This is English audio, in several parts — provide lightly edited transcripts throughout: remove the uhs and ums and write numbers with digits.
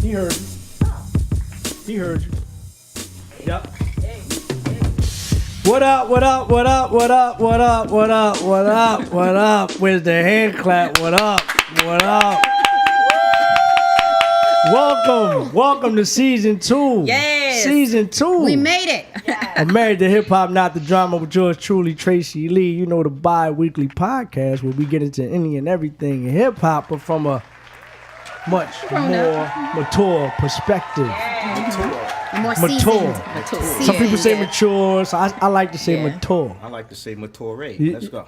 He heard you. He heard you. Yep. What up, what up, what up, what up, what up, what up, what up, what up? Where's the hand clap? What up, what up? Welcome to season 2. Yes. Season 2. We made it. I'm married to hip hop, not the drama, with yours truly, Tracey Lee. You know, the bi-weekly podcast where we get into any and everything in hip hop, but from a much more mature perspective. More mature. seasoned. Some people say mature, so I like to say mature. I like to say mature. Let's go.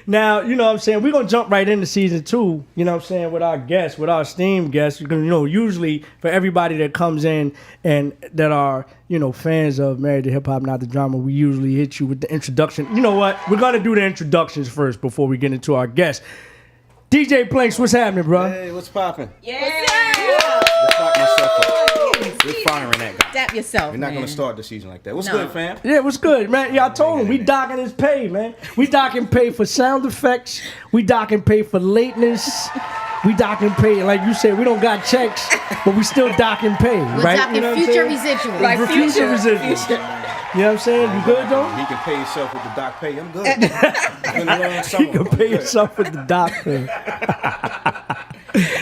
Now, you know what I'm saying, we're going to jump right into season 2, you know what I'm saying, with our guests, with our esteemed guests. You know, usually for everybody that comes in and that are, you know, fans of Married to Hip Hop, Not the Drama, we usually hit you with the introduction. You know what? We're going to do the introductions first before we get into our guests. DJ Planks, what's happening, bro? Hey, what's popping? Yeah. Let's lock myself up. We're firing that guy. Dap yourself. We're not going to start the season like that. What's good, fam? Yeah, what's good, man? Yeah, I told him we docking his pay, man. We docking pay for sound effects. We docking pay for lateness. We docking pay, like you said, we don't got checks, but we still docking pay, We're right? talking you know future residual. Like future residual. You know what I'm saying? You good, though? He can pay himself with the doc pay. I'm good. It's been a long summer. You can pay yourself with the doc pay.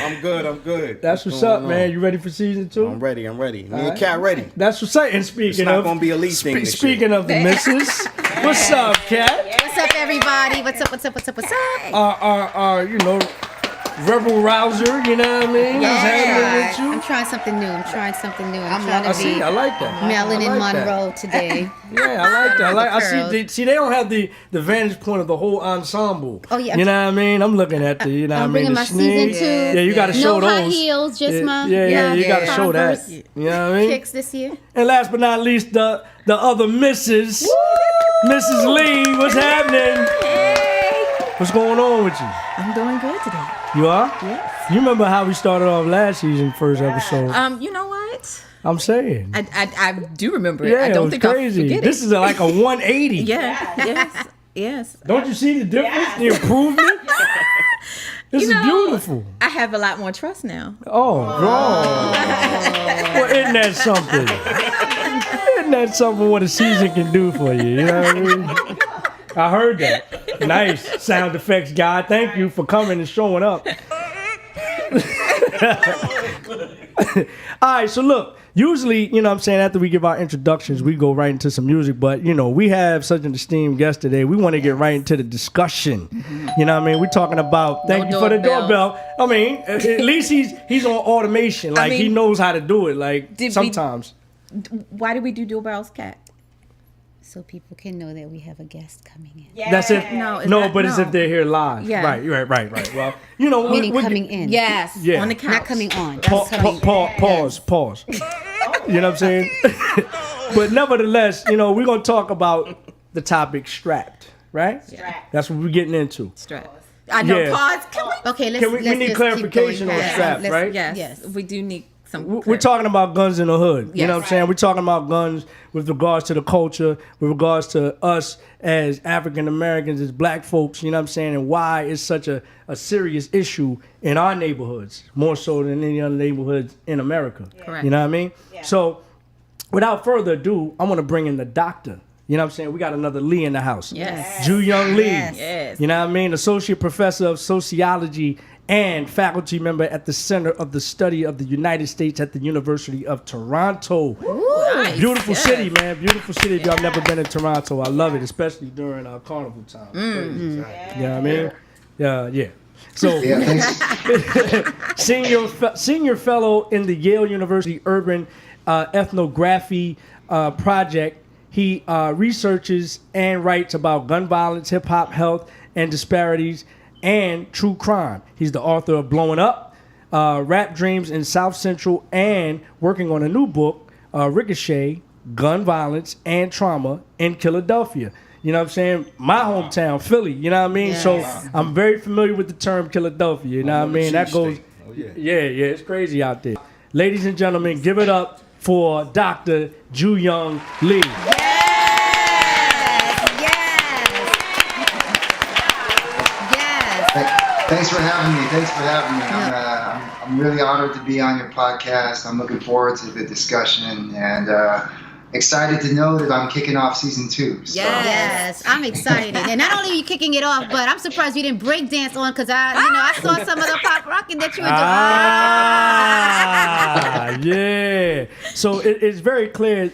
I'm good. That's what's up, man. You ready for season 2? I'm ready. Me and Cat ready. That's what's up. And It's speaking not of, going to be a lead thing this speaking year. of the missus, what's up, Cat? What's up, everybody? What's up? Our, you know, rebel rouser, you know what I mean? What's happening with you? I'm trying something new. I'm trying to I like that. Marilyn I like Monroe today. Yeah, I like that. I Curls. see. They don't have the vantage point of the whole ensemble. Oh, yeah. You know what I mean? I'm looking at the, you know what I I'm mean? bringing The my season sneaks. 2. Yeah, you got to show no those. high heels, just my You got to show that. Converse You know what I mean? kicks this year. And last but not least, the other Mrs. Mrs. Lee. What's happening? Hey. What's going on with you? I'm doing good today. You are? Yes. You remember how we started off last season, first episode? You know what? I'm saying. I do remember it. Yeah, I it don't was think crazy. I'll forget This it. is like a 180. Yeah. Yes. Don't you see the difference? The improvement? This is beautiful. I have a lot more trust now. Oh, bro. Well, isn't that something? Isn't that something what a season can do for you? You know what I mean? I heard that. Nice sound effects guy. Thank you for coming and showing up. All right, so look, usually, you know what I'm saying, after we give our introductions, we go right into some music. But, you know, we have such an esteemed guest today. We want to get right into the discussion. You know what I mean? We're talking about, thank you for the doorbell. I mean, at least he's on automation. Like, he knows how to do it. Like, sometimes. Why did we do doorbells, Cat? So people can know that we have a guest coming in. Yeah. That's it. But it's no. if they're here live. Yeah. Right. Well, you know, Meaning coming in. Yes. Yeah. On the couch. Not coming on. Pause. You know what I'm saying? But nevertheless, you know, we're going to talk about the topic strapped, right? Strapped. That's what we're getting into. Strap. I know. Yeah. Pause. Can we? Okay, We need just clarification keep on going. strap, right? Yes. We do need some. We're talking about guns in the hood. You know what I'm Yes. saying? We're talking about guns with regards to the culture, with regards to us as African Americans, as black folks, you know what I'm saying, and why it's such a serious issue in our neighborhoods, more so than any other neighborhoods in America. Correct. You know what I mean? Yeah. So, without further ado, I want to bring in the doctor. You know what I'm saying? We got another Lee in the house. Yes. Jooyoung Lee. Yes. You know what I mean? Associate Professor of Sociology and faculty member at the Center of the Study of the United States at the University of Toronto. Nice. Beautiful Yes. city, man. Beautiful city. If y'all never been in Toronto, I love it, especially during carnival time. You know what I mean? Yeah. So, senior fellow in the Yale University Urban Ethnography Project. He researches and writes about gun violence, hip hop, health, and disparities, and true crime. He's the author of Blowing Up, Rap Dreams in South Central, and working on a new book, Ricochet, Gun Violence and Trauma in Philadelphia. You know what I'm saying? My hometown, Philly, you know what I mean? Yes. So I'm very familiar with the term Philadelphia, you know what I mean? That goes, yeah, it's crazy out there. Ladies and gentlemen, give it up for Dr. Jooyoung Lee. Thanks for having me. I'm really honored to be on your podcast. I'm looking forward to the discussion and excited to know that I'm kicking off season 2. So. Yes, I'm excited. And not only are you kicking it off, but I'm surprised you didn't break dance on because I saw some of the pop rocking that you were doing. Yeah. So it's very clear,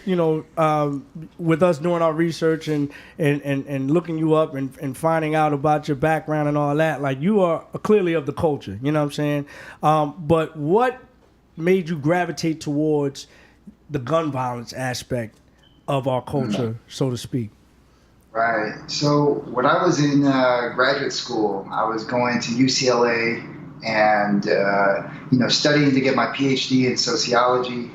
with us doing our research and looking you up and finding out about your background and all that, like you are clearly of the culture, you know what I'm saying? But what made you gravitate towards the gun violence aspect of our culture, so to speak? Right. So when I was in graduate school, I was going to UCLA and, studying to get my PhD in sociology.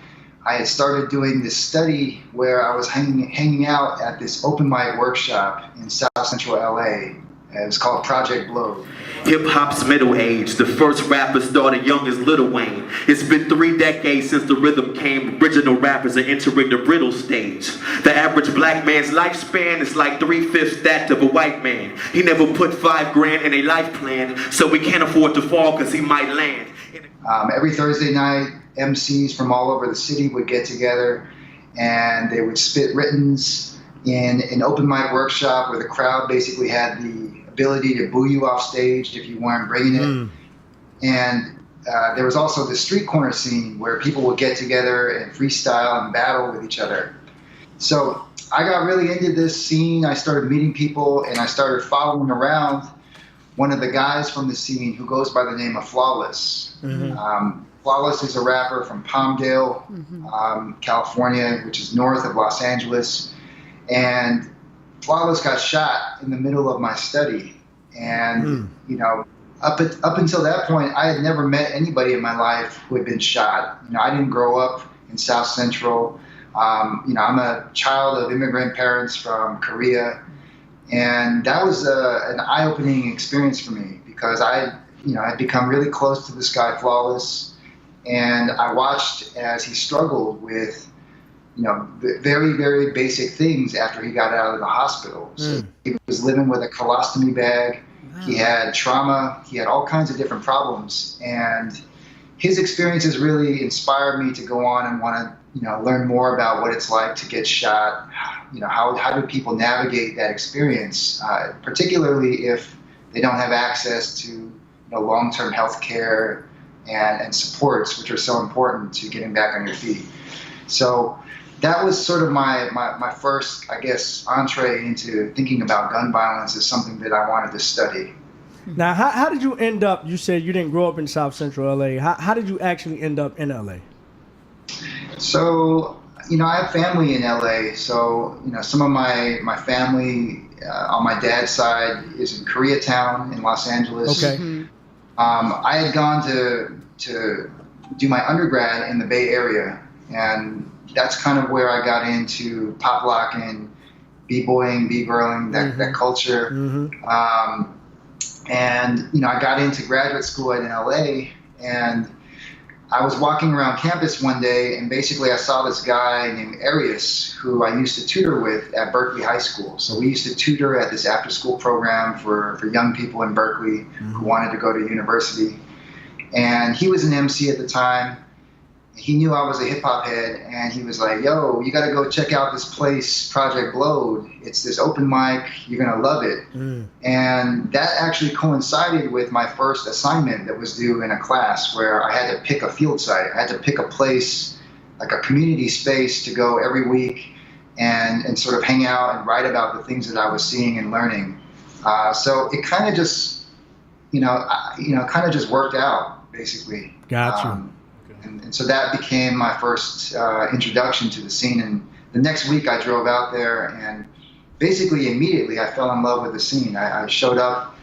I had started doing this study where I was hanging out at this open mic workshop in South Central LA. It was called Project Blow. Hip-hop's middle age. The first rapper started young as Lil Wayne. It's been 3 decades since the rhythm came. Original rappers are entering the riddle stage. The average black man's lifespan is like 3/5 that of a white man. He never put $5 grand in a life plan, so we can't afford to fall because he might land. Every Thursday night, MCs from all over the city would get together and they would spit writtens in an open mic workshop where the crowd basically had the ability to boo you off stage if you weren't bringing it. And there was also the street corner scene where people would get together and freestyle and battle with each other. So I got really into this scene. I started meeting people and I started following around one of the guys from the scene who goes by the name of Flawless. Flawless is a rapper from Palmdale, California, which is north of Los Angeles. And Flawless got shot in the middle of my study. And, up until that point, I had never met anybody in my life who had been shot. I didn't grow up in South Central. I'm a child of immigrant parents from Korea. And that was an eye-opening experience for me because I'd become really close to this guy, Flawless. And I watched as he struggled with very, very basic things after he got out of the hospital. So he was living with a colostomy bag. Wow. He had trauma. He had all kinds of different problems. And his experiences really inspired me to go on and want to, learn more about what it's like to get shot. How do people navigate that experience, particularly if they don't have access to long-term health care and supports, which are so important to getting back on your feet. So that was sort of my first, I guess, entree into thinking about gun violence as something that I wanted to study. Now, how did you end up, you said you didn't grow up in South Central LA. How did you actually end up in LA? So, I have family in LA. So, some of my family on my dad's side is in Koreatown in Los Angeles. Okay. I had gone to do my undergrad in the Bay Area, and that's kind of where I got into pop locking, b-boying, b-girling, that culture. And, I got into graduate school in LA, and I was walking around campus one day, and basically I saw this guy named Arius, who I used to tutor with at Berkeley High School. So we used to tutor at this after-school program for young people in Berkeley who wanted to go to university. And he was an MC at the time. He knew I was a hip-hop head, and he was like, yo, you got to go check out this place, Project Blowed. It's this open mic. You're going to love it. And that actually coincided with my first assignment that was due in a class where I had to pick a field site. I had to pick a place, like a community space, to go every week and sort of hang out and write about the things that I was seeing and learning. So it kind of just, kind of just worked out, basically. Gotcha. And so that became my first introduction to the scene. And the next week I drove out there, and basically immediately I fell in love with the scene. I showed up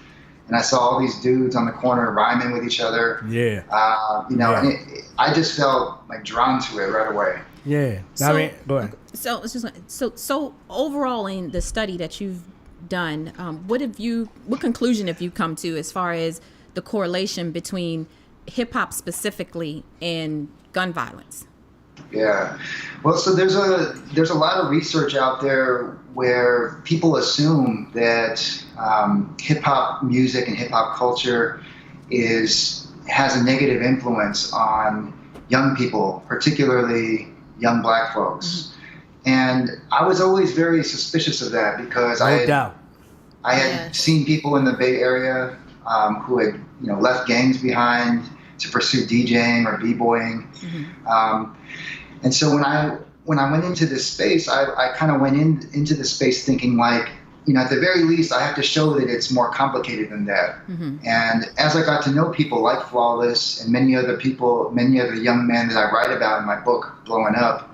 and I saw all these dudes on the corner rhyming with each other. Yeah. And I just felt like drawn to it right away. Yeah. So, go ahead. So overall in the study that you've done, what conclusion have you come to as far as the correlation between hip hop specifically and gun violence? Yeah, well, so there's a lot of research out there where people assume that hip hop music and hip hop culture has a negative influence on young people, particularly young black folks. And I was always very suspicious of that because I had seen people in the Bay Area who had left gangs behind to pursue DJing or b-boying. And so when I went into this space, I kind of went into this space thinking like, at the very least, I have to show that it's more complicated than that. And as I got to know people like Flawless and many other young men that I write about in my book, Blowing Up,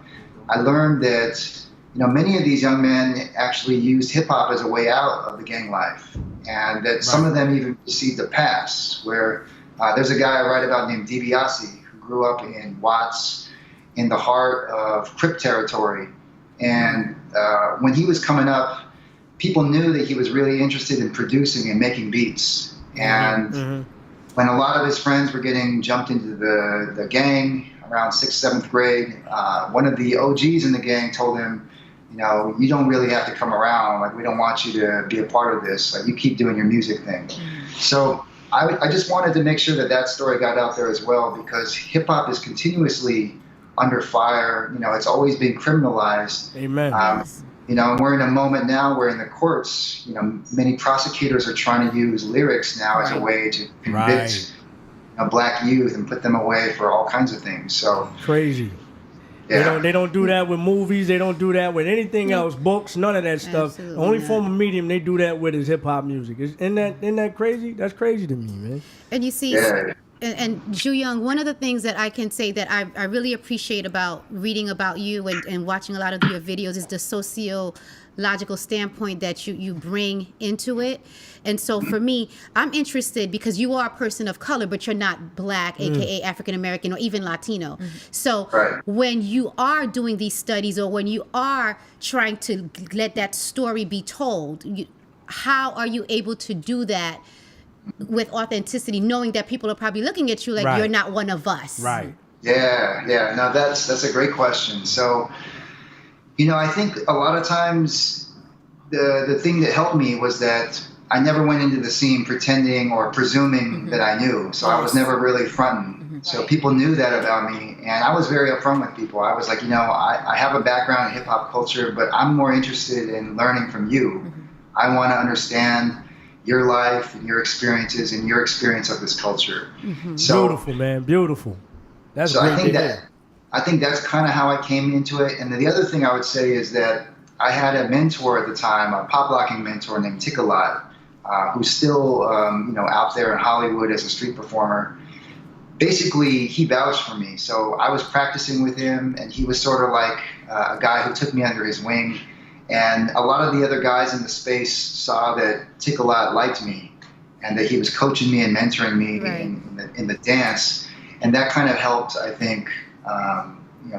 I learned that many of these young men actually used hip hop as a way out of the gang life, and that some of them even received a pass. Where there's a guy I write about named DiBiase who grew up in Watts, in the heart of Crip territory, and when he was coming up, people knew that he was really interested in producing and making beats. And when a lot of his friends were getting jumped into the gang around 6th, 7th grade, one of the OGs in the gang told him, you don't really have to come around. Like, we don't want you to be a part of this. Like, you keep doing your music thing. So I just wanted to make sure that story got out there as well, because hip hop is continuously under fire. It's always been criminalized. Amen. And we're in a moment now where in the courts, many prosecutors are trying to use lyrics now as a way to convict black youth and put them away for all kinds of things. So crazy. Yeah. They don't do that with movies. They don't do that with anything else. Books, none of that stuff. Absolutely The only not. form of medium they do that with is hip hop music. Isn't that crazy? That's crazy to me, man. And you see, and Jooyoung, one of the things that I can say that I really appreciate about reading about you and watching a lot of your videos is the sociological standpoint that you bring into it. And so for me, I'm interested because you are a person of color, but you're not black, aka African American, or even Latino. So when you are doing these studies, or when you are trying to let that story be told, how are you able to do that with authenticity, knowing that people are probably looking at you like you're not one of us? Right. Yeah. No, that's a great question. So, I think a lot of times the thing that helped me was that I never went into the scene pretending or presuming that I knew. So I was never really fronting. So people knew that about me, and I was very upfront with people. I was like, I have a background in hip hop culture, but I'm more interested in learning from you. I want to understand your life and your experiences and your experience of this culture. So, beautiful, man. Beautiful. That's so great I think that's kind of how I came into it. And then the other thing I would say is that I had a mentor at the time, a pop locking mentor named Tickalot, who's still out there in Hollywood as a street performer. Basically, he vouched for me. So I was practicing with him, and he was sort of like a guy who took me under his wing. And a lot of the other guys in the space saw that Tickalot liked me, and that he was coaching me and mentoring me in the dance. And that kind of helped, I think,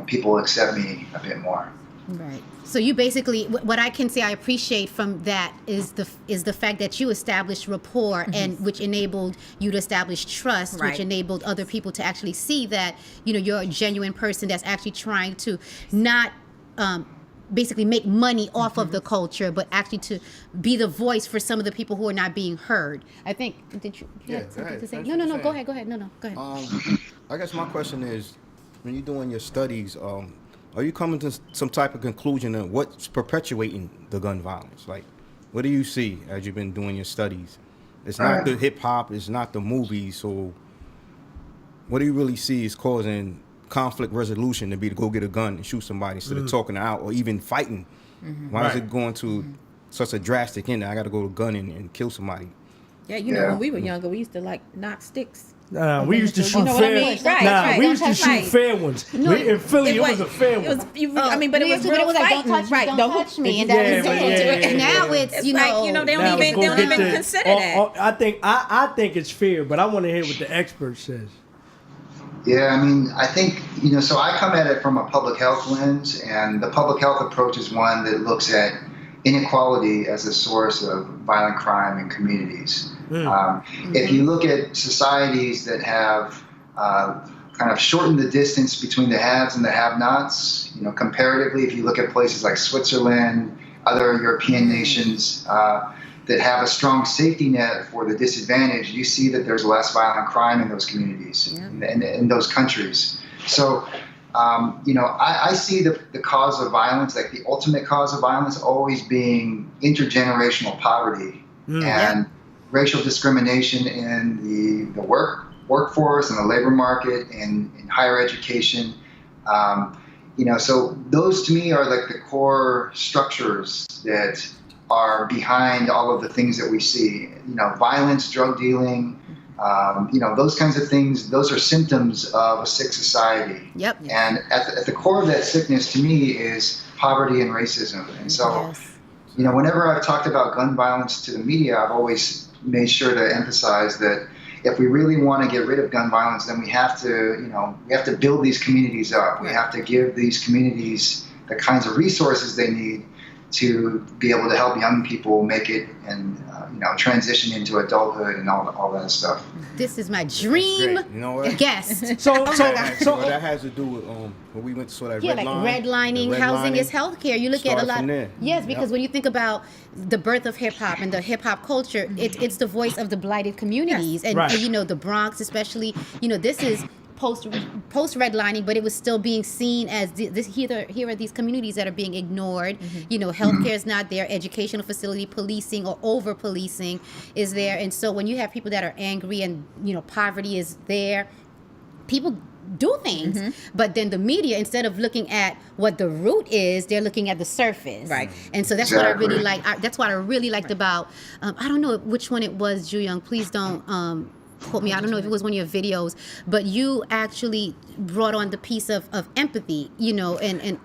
people accept me a bit more. Right. So you basically, what I can say I appreciate from that is the fact that you established rapport, and which enabled you to establish trust, which enabled other people to actually see that you're a genuine person that's actually trying to not basically make money off of the culture, but actually to be the voice for some of the people who are not being heard. I think. Did you have something to say? No. Go ahead. No. Go ahead. I guess my question is, when you're doing your studies, are you coming to some type of conclusion of what's perpetuating the gun violence? Like, what do you see as you've been doing your studies? It's not the hip hop, it's not the movies. So, what do you really see is causing conflict resolution to be to go get a gun and shoot somebody instead of talking it out or even fighting? Why is it going to such a drastic end? I got to go to gun and kill somebody. Yeah, when we were younger, we used to knock sticks. We used to shoot fair. We used to shoot fair ones. In Philly, it was a fair one. But it was real fighting. Don't touch me, and that was it. And now it's they don't even consider that. I think it's fair, but I want to hear what the expert says. Yeah, I think, so I come at it from a public health lens, and the public health approach is one that looks at inequality as a source of violent crime in communities. If you look at societies that have kind of shortened the distance between the haves and the have-nots, comparatively, if you look at places like Switzerland, other European nations, that have a strong safety net for the disadvantaged, you see that there's less violent crime in those communities and in those countries. So, I see the cause of violence, like the ultimate cause of violence, always being intergenerational poverty and racial discrimination in the workforce and the labor market and in higher education. So those to me are like the core structures that are behind all of the things that we see. Violence, drug dealing, those kinds of things. Those are symptoms of a sick society. Yep. And at the core of that sickness to me is poverty and racism. And so, whenever I've talked about gun violence to the media, I've always made sure to emphasize that if we really want to get rid of gun violence, then we have to build these communities up. We have to give these communities the kinds of resources they need to be able to help young people make it and transition into adulthood and all that stuff. This is my dream Great. You know what? guest. So that has to do with when we went to that Yeah, redlining, housing is healthcare. You look at a lot. Yes, because when you think about the birth of hip hop and the hip hop culture, it's the voice of the blighted communities, and the Bronx especially. This is post redlining, but it was still being seen as here are these communities that are being ignored. Healthcare is not there, educational facility, policing or over policing is there, and so when you have people that are angry and poverty is there, people do things, but then the media, instead of looking at what the root is, they're looking at the surface, right? And so that's what I really like. That's what I really liked about. I don't know which one it was, Jooyoung. Please don't quote me. I don't know if it was one of your videos, but you actually brought on the piece of empathy, and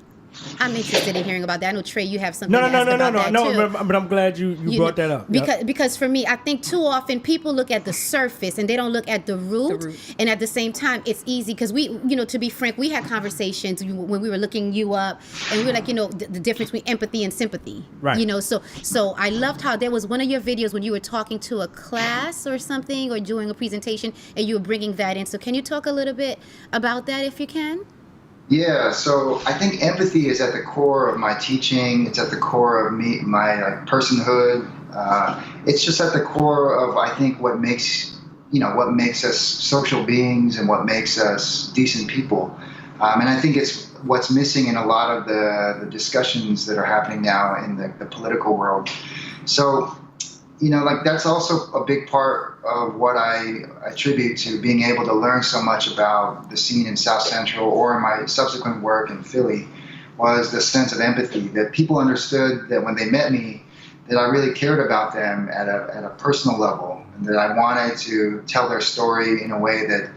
I'm interested in hearing about that. I know, Trey, you have something to ask about that too. But I'm glad you brought that up. Because for me, I think too often people look at the surface and they don't look at the root. And at the same time, it's easy because we, to be frank, we had conversations when we were looking you up, and we were like, the difference between empathy and sympathy. Right. So I loved how there was one of your videos when you were talking to a class or something or doing a presentation, and you were bringing that in. So can you talk a little bit about that if you can? Yeah, so I think empathy is at the core of my teaching. It's at the core of my personhood. It's just at the core of, I think, what makes us social beings and what makes us decent people. And I think it's what's missing in a lot of the discussions that are happening now in the political world. So, that's also a big part of what I attribute to being able to learn so much about the scene in South Central or in my subsequent work in Philly was the sense of empathy, that people understood that when they met me, that I really cared about them at a personal level, and that I wanted to tell their story in a way that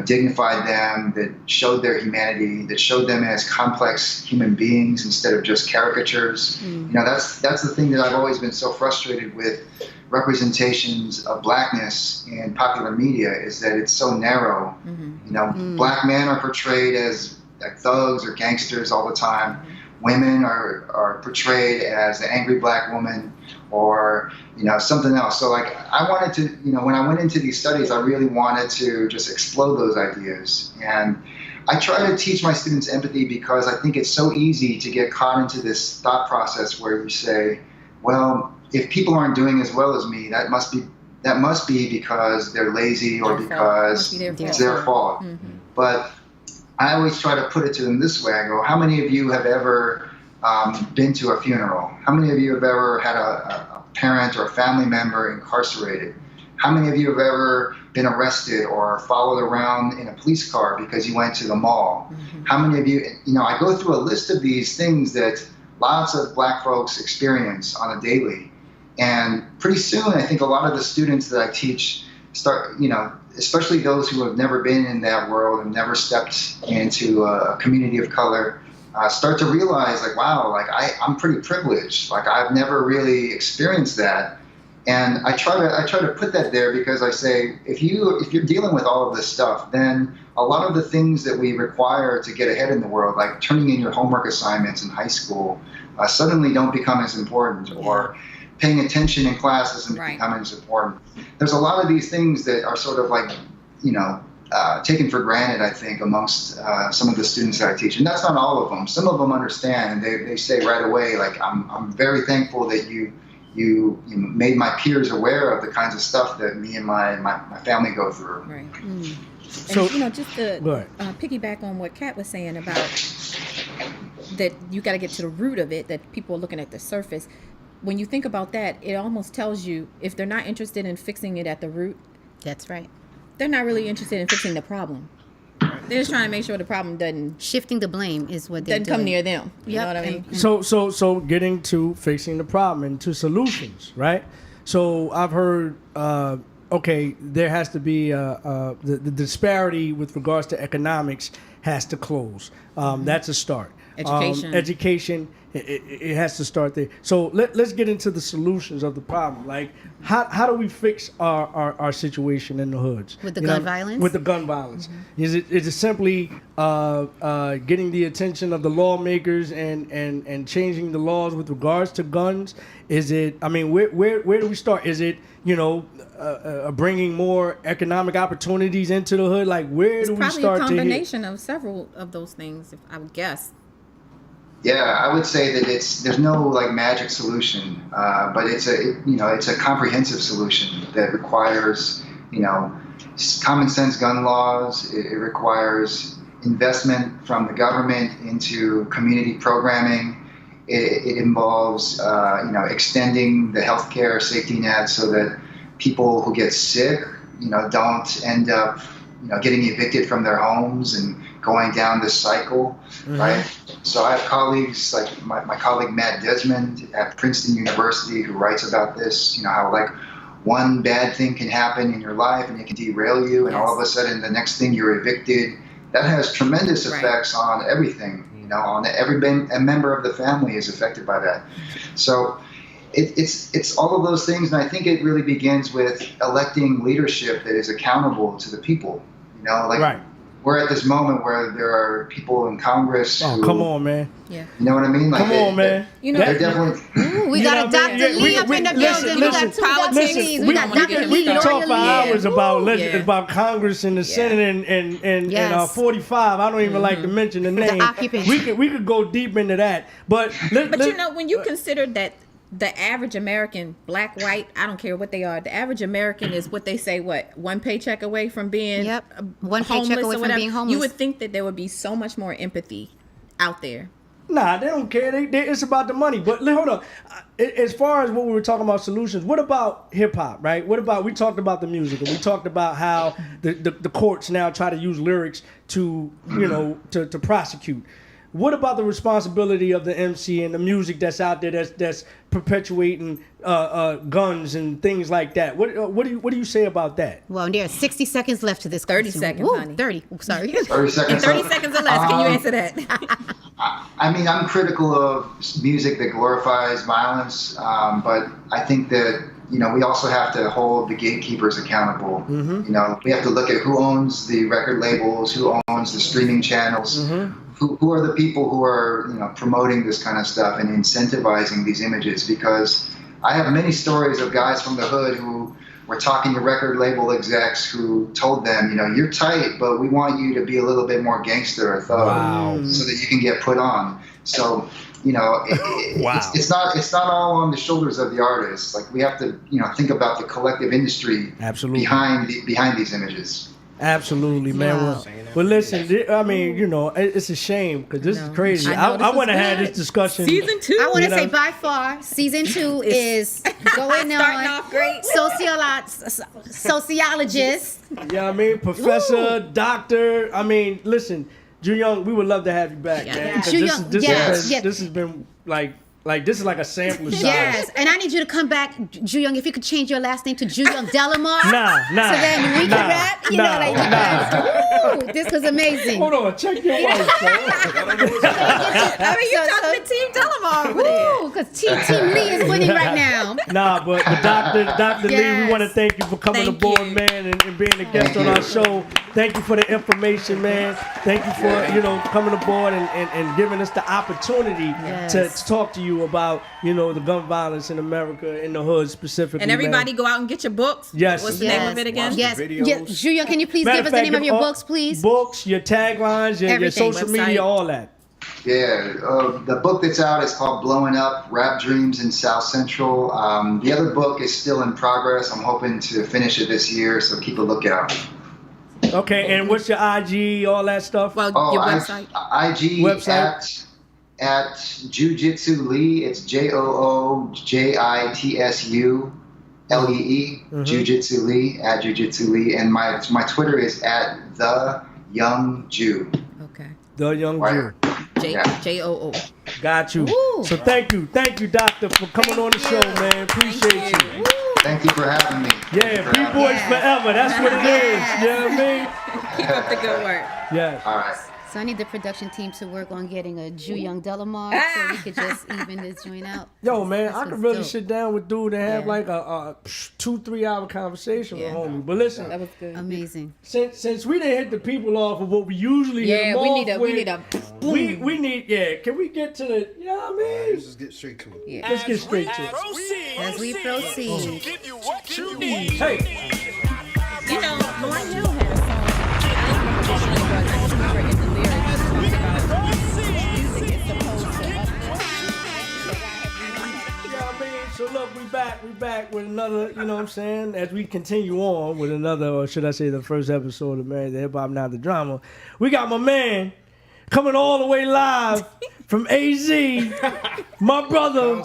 dignified them, that showed their humanity, that showed them as complex human beings instead of just caricatures. That's the thing that I've always been so frustrated with representations of blackness in popular media, is that it's so narrow. Black men are portrayed as like thugs or gangsters all the time. Women are portrayed as the angry black woman or something else. So like I wanted to, when I went into these studies, I really wanted to just explode those ideas. And I try to teach my students empathy because I think it's so easy to get caught into this thought process where you say, well, if people aren't doing as well as me, that must be because they're lazy or because it's their fault. But I always try to put it to them this way. I go, how many of you have ever been to a funeral? How many of you have ever had a parent or a family member incarcerated? How many of you have ever been arrested or followed around in a police car because you went to the mall? How many of you, I go through a list of these things that lots of black folks experience on a daily. And pretty soon, I think a lot of the students that I teach start, especially those who have never been in that world and never stepped into a community of color, start to realize, like, wow, like I'm pretty privileged. Like I've never really experienced that. And I try to put that there because I say, if you're dealing with all of this stuff, then a lot of the things that we require to get ahead in the world, like turning in your homework assignments in high school, suddenly don't become as important, or paying attention in class doesn't become as important. There's a lot of these things that are sort of like, taken for granted, I think, amongst some of the students that I teach. And that's not all of them. Some of them understand, and they say right away, like, I'm very thankful that you you made my peers aware of the kinds of stuff that me and my family go through. Right. So- And just to Go ahead. piggyback on what Kat was saying about that, you got to get to the root of it. That people are looking at the surface. When you think about that, it almost tells you if they're not interested in fixing it at the root, That's right. they're not really interested in fixing the problem. They're just trying to make sure the problem doesn't Shifting the blame is what they're come doing. near them. You Yep, know what I and- mean? So getting to fixing the problem and to solutions, right? So I've heard, okay, there has to be the disparity with regards to economics has to close. That's a start. Education. Education, it has to start there. So let's get into the solutions of the problem. Like, how do we fix our situation in the hoods? With the You gun know, violence? With the gun violence. Is it simply getting the attention of the lawmakers and changing the laws with regards to guns? Is it, I mean, where do we start? Is it, bringing more economic opportunities into the hood? Like, where It's do we probably a start to hit? combination of several of those things, if I would guess. Yeah, I would say that there's no like magic solution, but it's a comprehensive solution that requires common sense gun laws. It requires investment from the government into community programming. It involves extending the healthcare safety net so that people who get sick don't end up getting evicted from their homes and going down this cycle, right? So I have colleagues like my colleague Matt Desmond at Princeton University who writes about this, how like one bad thing can happen in your life and it can derail you, and all of a sudden the next thing you're evicted. That has tremendous effects on everything, on every a member of the family is affected by that. So it's all of those things, and I think it really begins with electing leadership that is accountable to the people. Right. We're at this moment where there are people in Congress. Oh, who, come on, man. Yeah. You know what I mean? Like Come on, man. They're definitely. Ooh, we You got know a what I Dr. mean? Lee up in the building. We got two Dr. Listen, Lees. We got Dr. Lee, We can talk for Lawyer Lee. hours about Yeah. about Congress and the Senate and Yes. 45. I don't even like to mention the name. occupation. We could go deep into that, but But when you consider that the average American, black, white, I don't care what they are, the average American is what they say, one paycheck away from being One paycheck homeless away or from whatever. being homeless. You would think that there would be so much more empathy out there. Nah, they don't care. It's about the money. But hold on. As far as what we were talking about solutions, what about hip hop, right? What about, we talked about the music and we talked about how the courts now try to use lyrics to prosecute. What about the responsibility of the MC and the music that's out there that's perpetuating guns and things like that? What do you say about that? Well, there are 60 seconds left to this 30 question. seconds, Woo, honey. 30. Sorry. 30 seconds. 30 seconds or less. Can you answer that? I mean, I'm critical of music that glorifies violence, but I think that we also have to hold the gatekeepers accountable. We have to look at who owns the record labels, who owns the streaming channels, who are the people who are promoting this kind of stuff and incentivizing these images. Because I have many stories of guys from the hood who were talking to record label execs who told them, you're tight, but we want you to be a little bit more gangster or thug, so that you can get put on. So. It's not all on the shoulders of the artists. Like, we have to think about the collective industry behind these images. Absolutely, man. Wow. Well, listen, I mean, it's a shame because this is crazy. I want to have this discussion. Season 2. I want to say by far, season 2 is going on. Starting off great. Sociologist. Yeah, I mean, professor, doctor. I mean, listen, Jooyoung, we would love to have you back, man. 'Cause Jooyoung, this yes. has been like this is like a sampler size. Yes, and I need you to come back, Jooyoung. If you could change your last name to Jooyoung Delamar. Nah. So then we can rap. Woo, this was amazing. Hold on, check your wife, bro. I mean, you're talking to Team Delamar over there. Woo, because Team Lee is winning right now. Nah, but Dr. Lee, Yes. we want to thank you for coming Thank aboard, you. man, and being a guest on our show. Thank you for the information, man. Thank you for coming aboard and giving us the opportunity to talk to you about the gun violence in America, in the hood specifically. And everybody man. go out and get your books. Yes. What's the name of it again? Yes. Videos. Yes. Jooyoung, can you please Matter give us of the fact, name of your all- books, please? Books, your taglines, your Everything. social Website. media, all that. Yeah, the book that's out is called Blowing Up, Rap Dreams in South Central. The other book is still in progress. I'm hoping to finish it this year, so keep a lookout. Okay, and what's your IG, all that stuff? Well, your website. IG Website? at Jujitsu Lee. It's JOOJITSU LEE. Jujitsu Lee at Jujitsu Lee, and my Twitter is at the Young Jew. Okay. The Young Jew. JOO. Got you. Woo. So thank you, doctor, for coming on the show, man. Appreciate you. Thank you for having me. Yeah, B-Boys forever. That's what it is. You know what I mean? Keep up the good work. Yeah. All right. So I need the production team to work on getting a Jooyoung Delamar so we could just even this joint out. Yo, man, This I was could really dope. sit down with dude and have Yeah. like a 2-3 hour conversation Yeah. with homie. But listen, That was good. Amazing. since we didn't hit the people off of what we usually hit Yeah, them we off need a with, we need can we get to the you know what I mean? Let's just get straight to it. Yeah. Let's get straight to it. As we proceed. Hey, You know, Lauryn Hill had a song. I don't know what the name was. I just remember in the lyrics it talks about music is supposed to you know what I mean? So look, we back with another, you know what I'm saying? As we continue on with another, or should I say the first episode of Married to Hip Hop, Not the Drama, we got my man coming all the way live from AZ, my brother,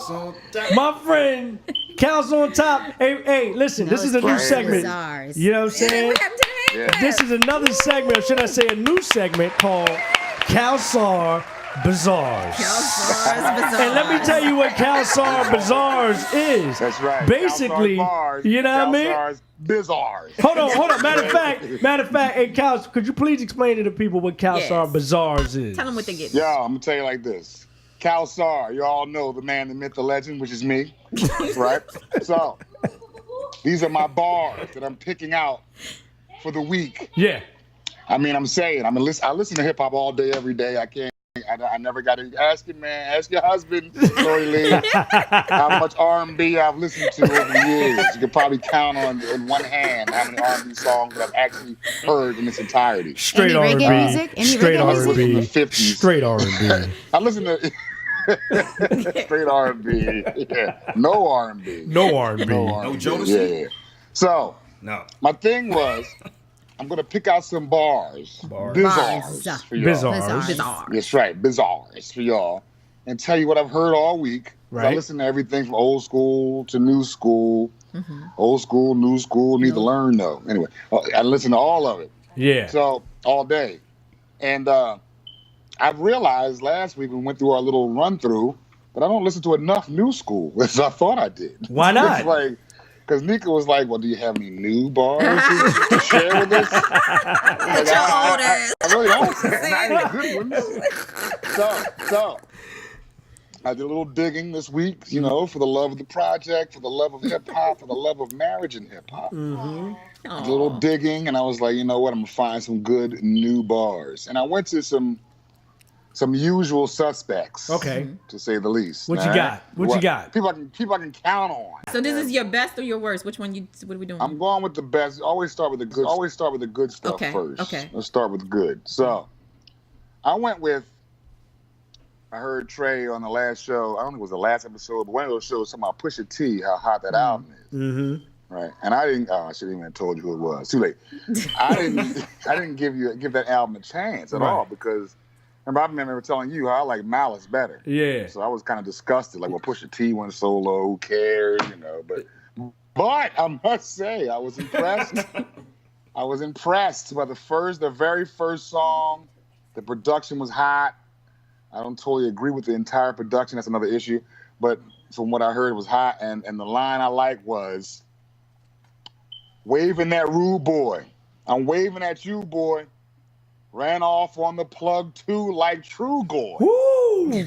my friend, Calsar on top. Hey, listen, this is a new segment. Biz-arz. You know what I'm saying? What happened to the hand? This is another segment, or should I say a new segment called Calsar Biz-arz. And let me tell you what Calsar Biz-arz is. That's right. Basically, Calsar's bars, you know what I mean? Calsar's Biz-arz. Hold on. Matter of fact, hey, Calsar, could you please explain to the people what Calsar Yes. Biz-arz is? Tell them what they get. Yo, I'm gonna tell you like this. Calsar, you all know the man, the myth, the legend, which is me, right? So, these are my bars that I'm picking out for the week. Yeah. I mean, I listen to hip hop all day, every day. I never got to ask him, man. Ask your husband, Tracey Lee, how much R&B I've listened to over the years. You could probably count on in one hand how many R&B songs that I've actually heard in its entirety. Straight Any reggae R&B. music? Any Straight reggae R&B. music? In the 50s. Straight R&B. I listen to straight R&B. Yeah. No R&B. No R&B. No R&B. Jodeci? Yeah. So, No. my thing was, I'm going to pick out some bars. Biz-arz for y'all. Biz-arz. Bizarre. That's right, Biz-arz for y'all. And tell you what I've heard all week. 'Cause Right. I listen to everything from old school to new school. Old school, new school, need to learn though. Anyway, I listen to all of it. Yeah. So, all day. And I've realized last week we went through our little run through, but I don't listen to enough new school as I thought I did. Why not? It's like, because Nika was like, well, do you have any new bars to share with us? Like, I really don't. Not any good ones. So, I did a little digging this week, you know, for the love of the project, for the love of hip hop, for the love of marriage and hip hop. Mm-hmm. I did a little digging, and I was like, you know what? I'm gonna find some good new bars, and I went to some usual suspects. Okay. To say the least. What you all got? right? What you got? People I can count on. So this is your best or your worst? What are we doing? I'm going with the best. Always start with the good. Always start with the good stuff Okay, first. okay. Let's start with good. So, I went with. I heard Trey on the last show. I don't think it was the last episode, but one of those shows talking about Pusha T, how hot that album is. Mm-hmm. Right. And I didn't. Oh, I shouldn't even have told you who it was. Too late. I didn't give that album a chance at all because. Remember, I remember telling you how I like Malice better. Yeah. So I was kind of disgusted. Like, well, Pusha T went solo. Who cares? You know. But I must say, I was impressed. I was impressed by the very first song. The production was hot. I don't totally agree with the entire production. That's another issue. But from what I heard, it was hot. And the line I liked was, waving that rude boy. I'm waving at you, boy. Ran off on the plug too like True Goy. Woo!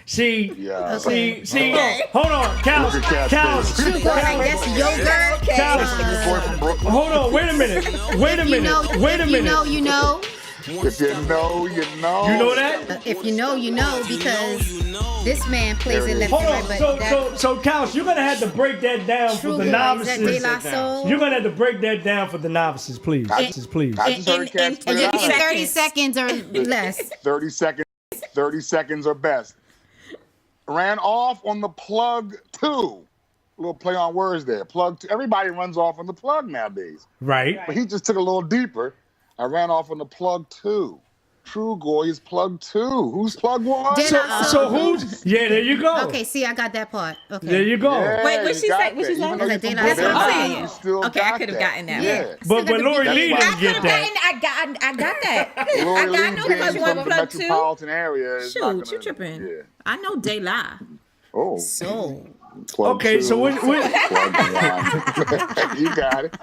See, Yeah. see, hold on, Cows. True boy, like that's yogurt. Boy from Brooklyn. Hold on, wait a minute. You know. If you know, you know. You know that? If you know, because this man plays it left Hold and on, right. But so Cows, you're gonna have to break that down True for the boy, novices. is that De La Soul? You're gonna have to break that down for the novices, please. I Please. just heard cats in spit it out. 30 seconds or less. 30 seconds. 30 seconds or best. Ran off on the plug 2. A little play on words there. Plug 2. Everybody runs off on the plug nowadays. Right. But he just took a little deeper. I ran off on the plug 2. True Goy is plug 2. Who's plug 1? So who's? Yeah, there you go. Okay, see, I got that part. Okay. There you go. Yeah, Wait, what you she got say? What that. she say? Even though you're That's from what I'm Brooklyn, saying. you still Okay, I got could have that. gotten that. Yeah. But Lori Lee why- didn't get that. I got that. Lori I got Lee no being plug from one, the plug two. metropolitan area is not Shoot, gonna, you tripping? Yeah. I know De La. Oh. So, Plug Okay, 2, so what? plug 1. You got it.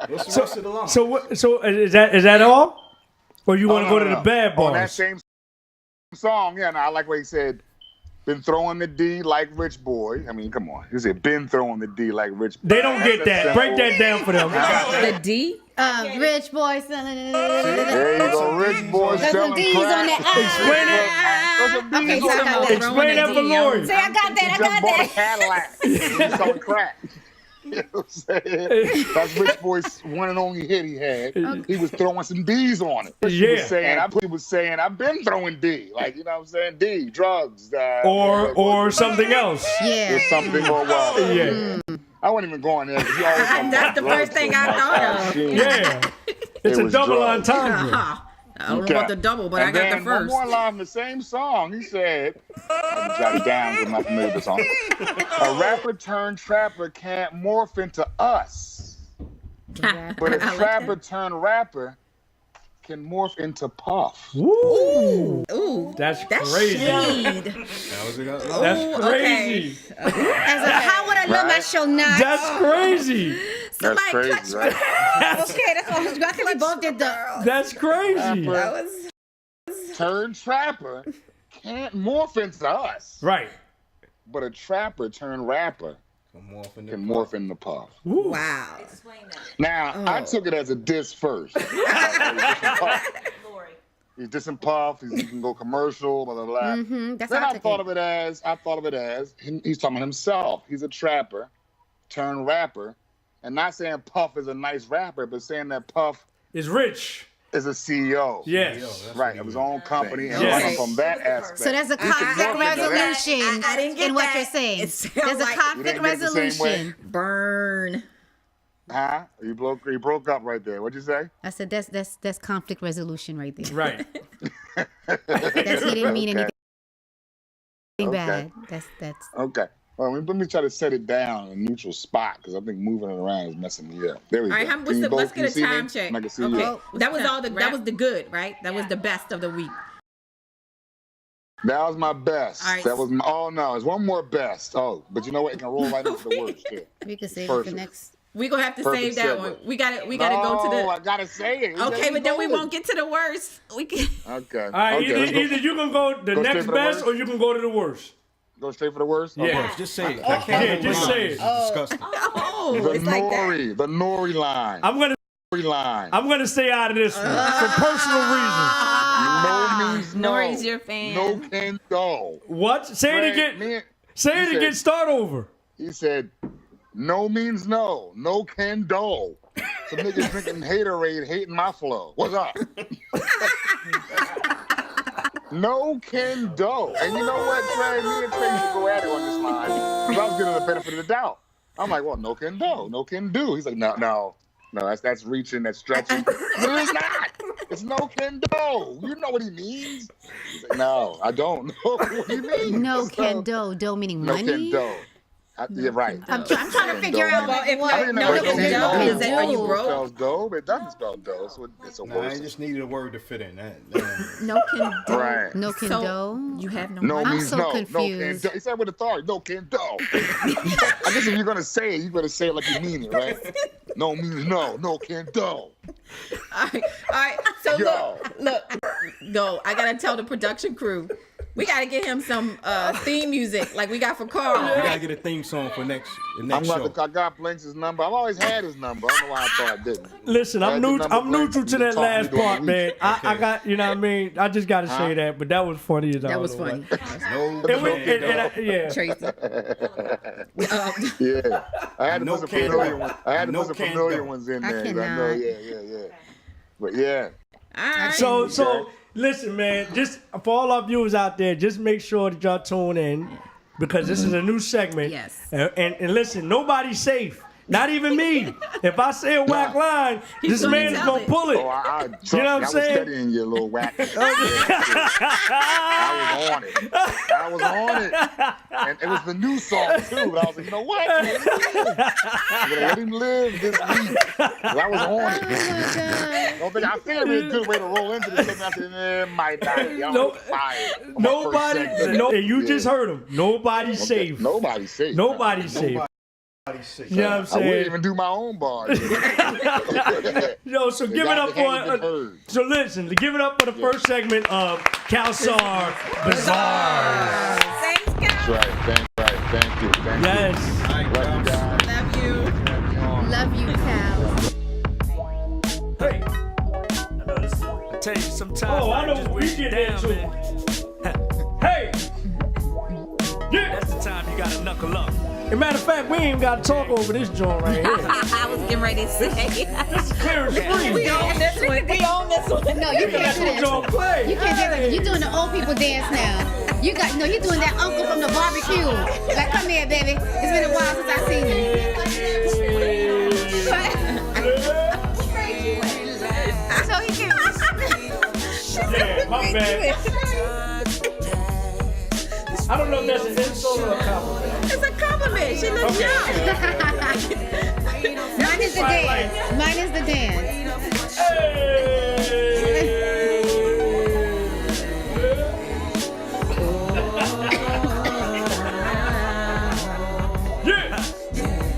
What's the rest of the line? So is that all? Or you want to Oh, go to no, the bad On that bars? same song, yeah, no, I like what he said. Been throwing the D like Rich Boy. I mean, come on. He said, been throwing the D like Rich Boy. They don't get that. That's Break that down for them. The D? rich boy selling. There you go, Rich Boy There's some selling D's crack. on that. There's some Okay, D's so I on got that. that. Explain that for Lori. Say, I got that. He I just got bought a that. Cadillac. He's selling crack. You know what I'm saying? That's Rich Boy's one and only hit he had. He was throwing some D's on it. He Yeah. was saying, I've been throwing D. Like, you know what I'm saying? D, drugs. Or something else. Yeah. Or something or well. Yeah. I wasn't even going there. 'Cause he always talking That's about the first drugs thing so I much. thought of. Yeah. It's It a was double drugs. entendre. I don't Okay. want the double, but And I got the then one first. more line in the same song. He said, let me jot it down because I'm not familiar with the song. A rapper turned trapper can't morph into us. But a I like trapper turned rapper can morph into Puff. Woo. Ooh, That's that's crazy. shade. That was it. That's Ooh, crazy. As a, how would I know my Right. show not? That's crazy. That's Somebody crazy, clutch right? Okay, that's what I think we both did the. That's crazy. Rapper turned trapper can't morph into us. Right. But a trapper turned rapper can morph into Puff. Woo. Wow. Now, I took it as a diss first. He's dissing Puff. He can go commercial, blah, blah, blah. That's Then how I took thought it. of it as he's talking about himself. He's a trapper turned rapper. And not saying Puff is a nice rapper, but saying that Puff Is rich. is a CEO. Yes. Right, of his own company. And Yes. running from that aspect. So there's a conflict work into that. resolution I didn't get in what that. you're saying. It sounds There's a like- You conflict didn't get it the same way? resolution. Burn. Huh? You broke up right there. What'd you say? I said that's conflict resolution right there. Right. That's he didn't mean Okay. anything Okay. bad. That's Okay. Well, let me try to set it down in a neutral spot because I think moving it around is messing me up. There we All right, go. Can you let's both- get a can you see time me? check. I can see Okay, you. that was all. That was the good, right? That was the best of the week. That was my best. All right. That was my, oh no, it's one more best. Oh, but you know what? It can roll right into the worst too. we could save it for Perfect. next. We gonna have to Perfect save that segue. one. We gotta go to No, I the. gotta say it. Okay, but then we won't get to the worst. We can. Okay. All right. Okay, let's Either you can go the Go straight next for the best worst? or you can go to the worst. go straight for the worst. Yeah. Just say it. Yeah, just say it. Disgusting. Oh, The it's like that. the Nori line. I'm line. gonna stay out of this one for personal reasons. No means no. Nori's your fan. No can go. What? Say it again. Say it He again. said- Start over. He said, no means no. No can do. Some niggas drinking haterade, hating my flow. What's up? No can do. And you know what, Trey? Me and Trey should go at it on this line. Because I was giving the benefit of the doubt. I'm like, well, no can do. No can do. He's like, no, that's reaching, that's stretching. But it's not. It's no can do. You know what he means. He's like, no, I don't know what he means. No So, can do meaning No money. can do. Yeah, right. I'm trying to figure out Well, if what. I didn't know no it can was do, dough. is that are you Dough. It broke? spells dough, but it doesn't spell dough, so it's a Nah, I word. just needed a word to fit in that. No can do. Right. No can So do. you have no. No money. means so no. confused. No can do. He said with authority, no can do. I guess if you're gonna say it, you better say it like you mean it, right? No means no. No can do. All right. So Yo. look. Go. I gotta tell the production crew. We gotta get him some theme music like we got for Carl. We gotta get a theme song for the next show. I got Blinks' number. I've always had his number. I don't know why I thought I didn't. Listen, I'm neutral to that last part, man. I got, you know what I mean? I just got to say that, but that was funny as That all was the way. funny. No It was, can do. yeah. Tracy. Yeah, I had to No put some can familiar do. ones. I had to No put some can familiar do. ones in I there. 'Cause I know, cannot. yeah. But yeah, All right. So Listen, man, just for all our viewers out there, just make sure that y'all tune in because this is a new segment. Yes. And listen, nobody's safe. Not even me. If I say a whack line, this gonna man is tell going to it. pull it. Oh, You know what I'm I was saying? studying your little whack. I was on it. And it was the new song, too. But I was like, you know what? I'm going to let him live this week. But I was on it. I figured it was a good way to roll into this. I said, might not be. I'm No- fired. Nobody, you just heard him. Nobody's safe. Nobody's safe. Nobody's safe. You know what I'm I wouldn't saying? even do my own bars. Yo, so give it up for so listen, give it up for the first segment of Calsar Biz-arz. Thanks, That's Cal. right. Thank you. Yes. Love you guys. Love you. Love you, Cal. Hey. Tell you sometimes. Oh, I know just we break get it into down, man. Hey. Yeah. That's the time you gotta knuckle up. As a matter of fact, we ain't even got to talk over this joint right here. I was getting ready to say. This is clear as free. We own this one. No, you can't That's do what that. y'all play. You can't do that. You're doing the old people dance now. You're doing that uncle from the barbecue. Like, come here, baby. It's been a while since I seen you. So he can. Yeah, my bad. I don't know if that's an insult or a compliment. It's a compliment. She looks young. Mine is the dance. Mine is the dance. Yeah.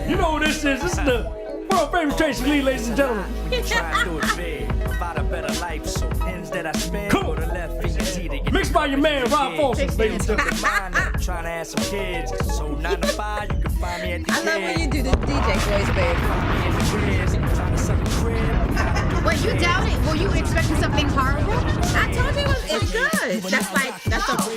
You know who this is. This is the world famous Tracey Lee, ladies and gentlemen. Try to do it big. Find a better life, so ends that I spend. Cool. Go to left feet to get Mixed by your man, Rob Folsom, ladies and gentlemen. Mind up, trying to have some kids. So 9 to 5, you can find me at the I love when you kids. do the DJ voice, baby. In the cribs, trying to sell the crib. Wait, you doubted? Were you expecting something horrible? I told you it's good.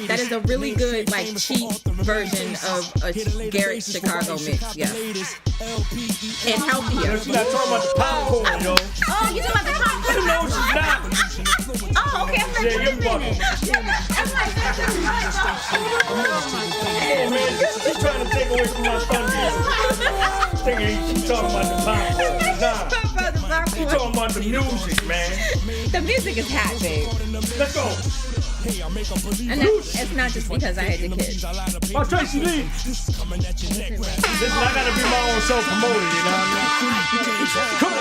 That is a really good like cheap version of a Garrett Chicago mix. Yeah, and healthier. She's not talking about the popcorn, yo. Oh, you talking about the popcorn? No, she's not. Oh, okay. I'm like, Yeah, wait a you're bugging. minute. I'm like, that's just right. Hey, man, she's trying to take away from my thunder. Thinking she's talking about the popcorn. Nah, she's talking about the music, man. The music is hot, babe. Let's go. And it's not just because I had the kids. Oh, Tracey Lee. Listen, I gotta be my own self-promoter, you know what I mean? Come on.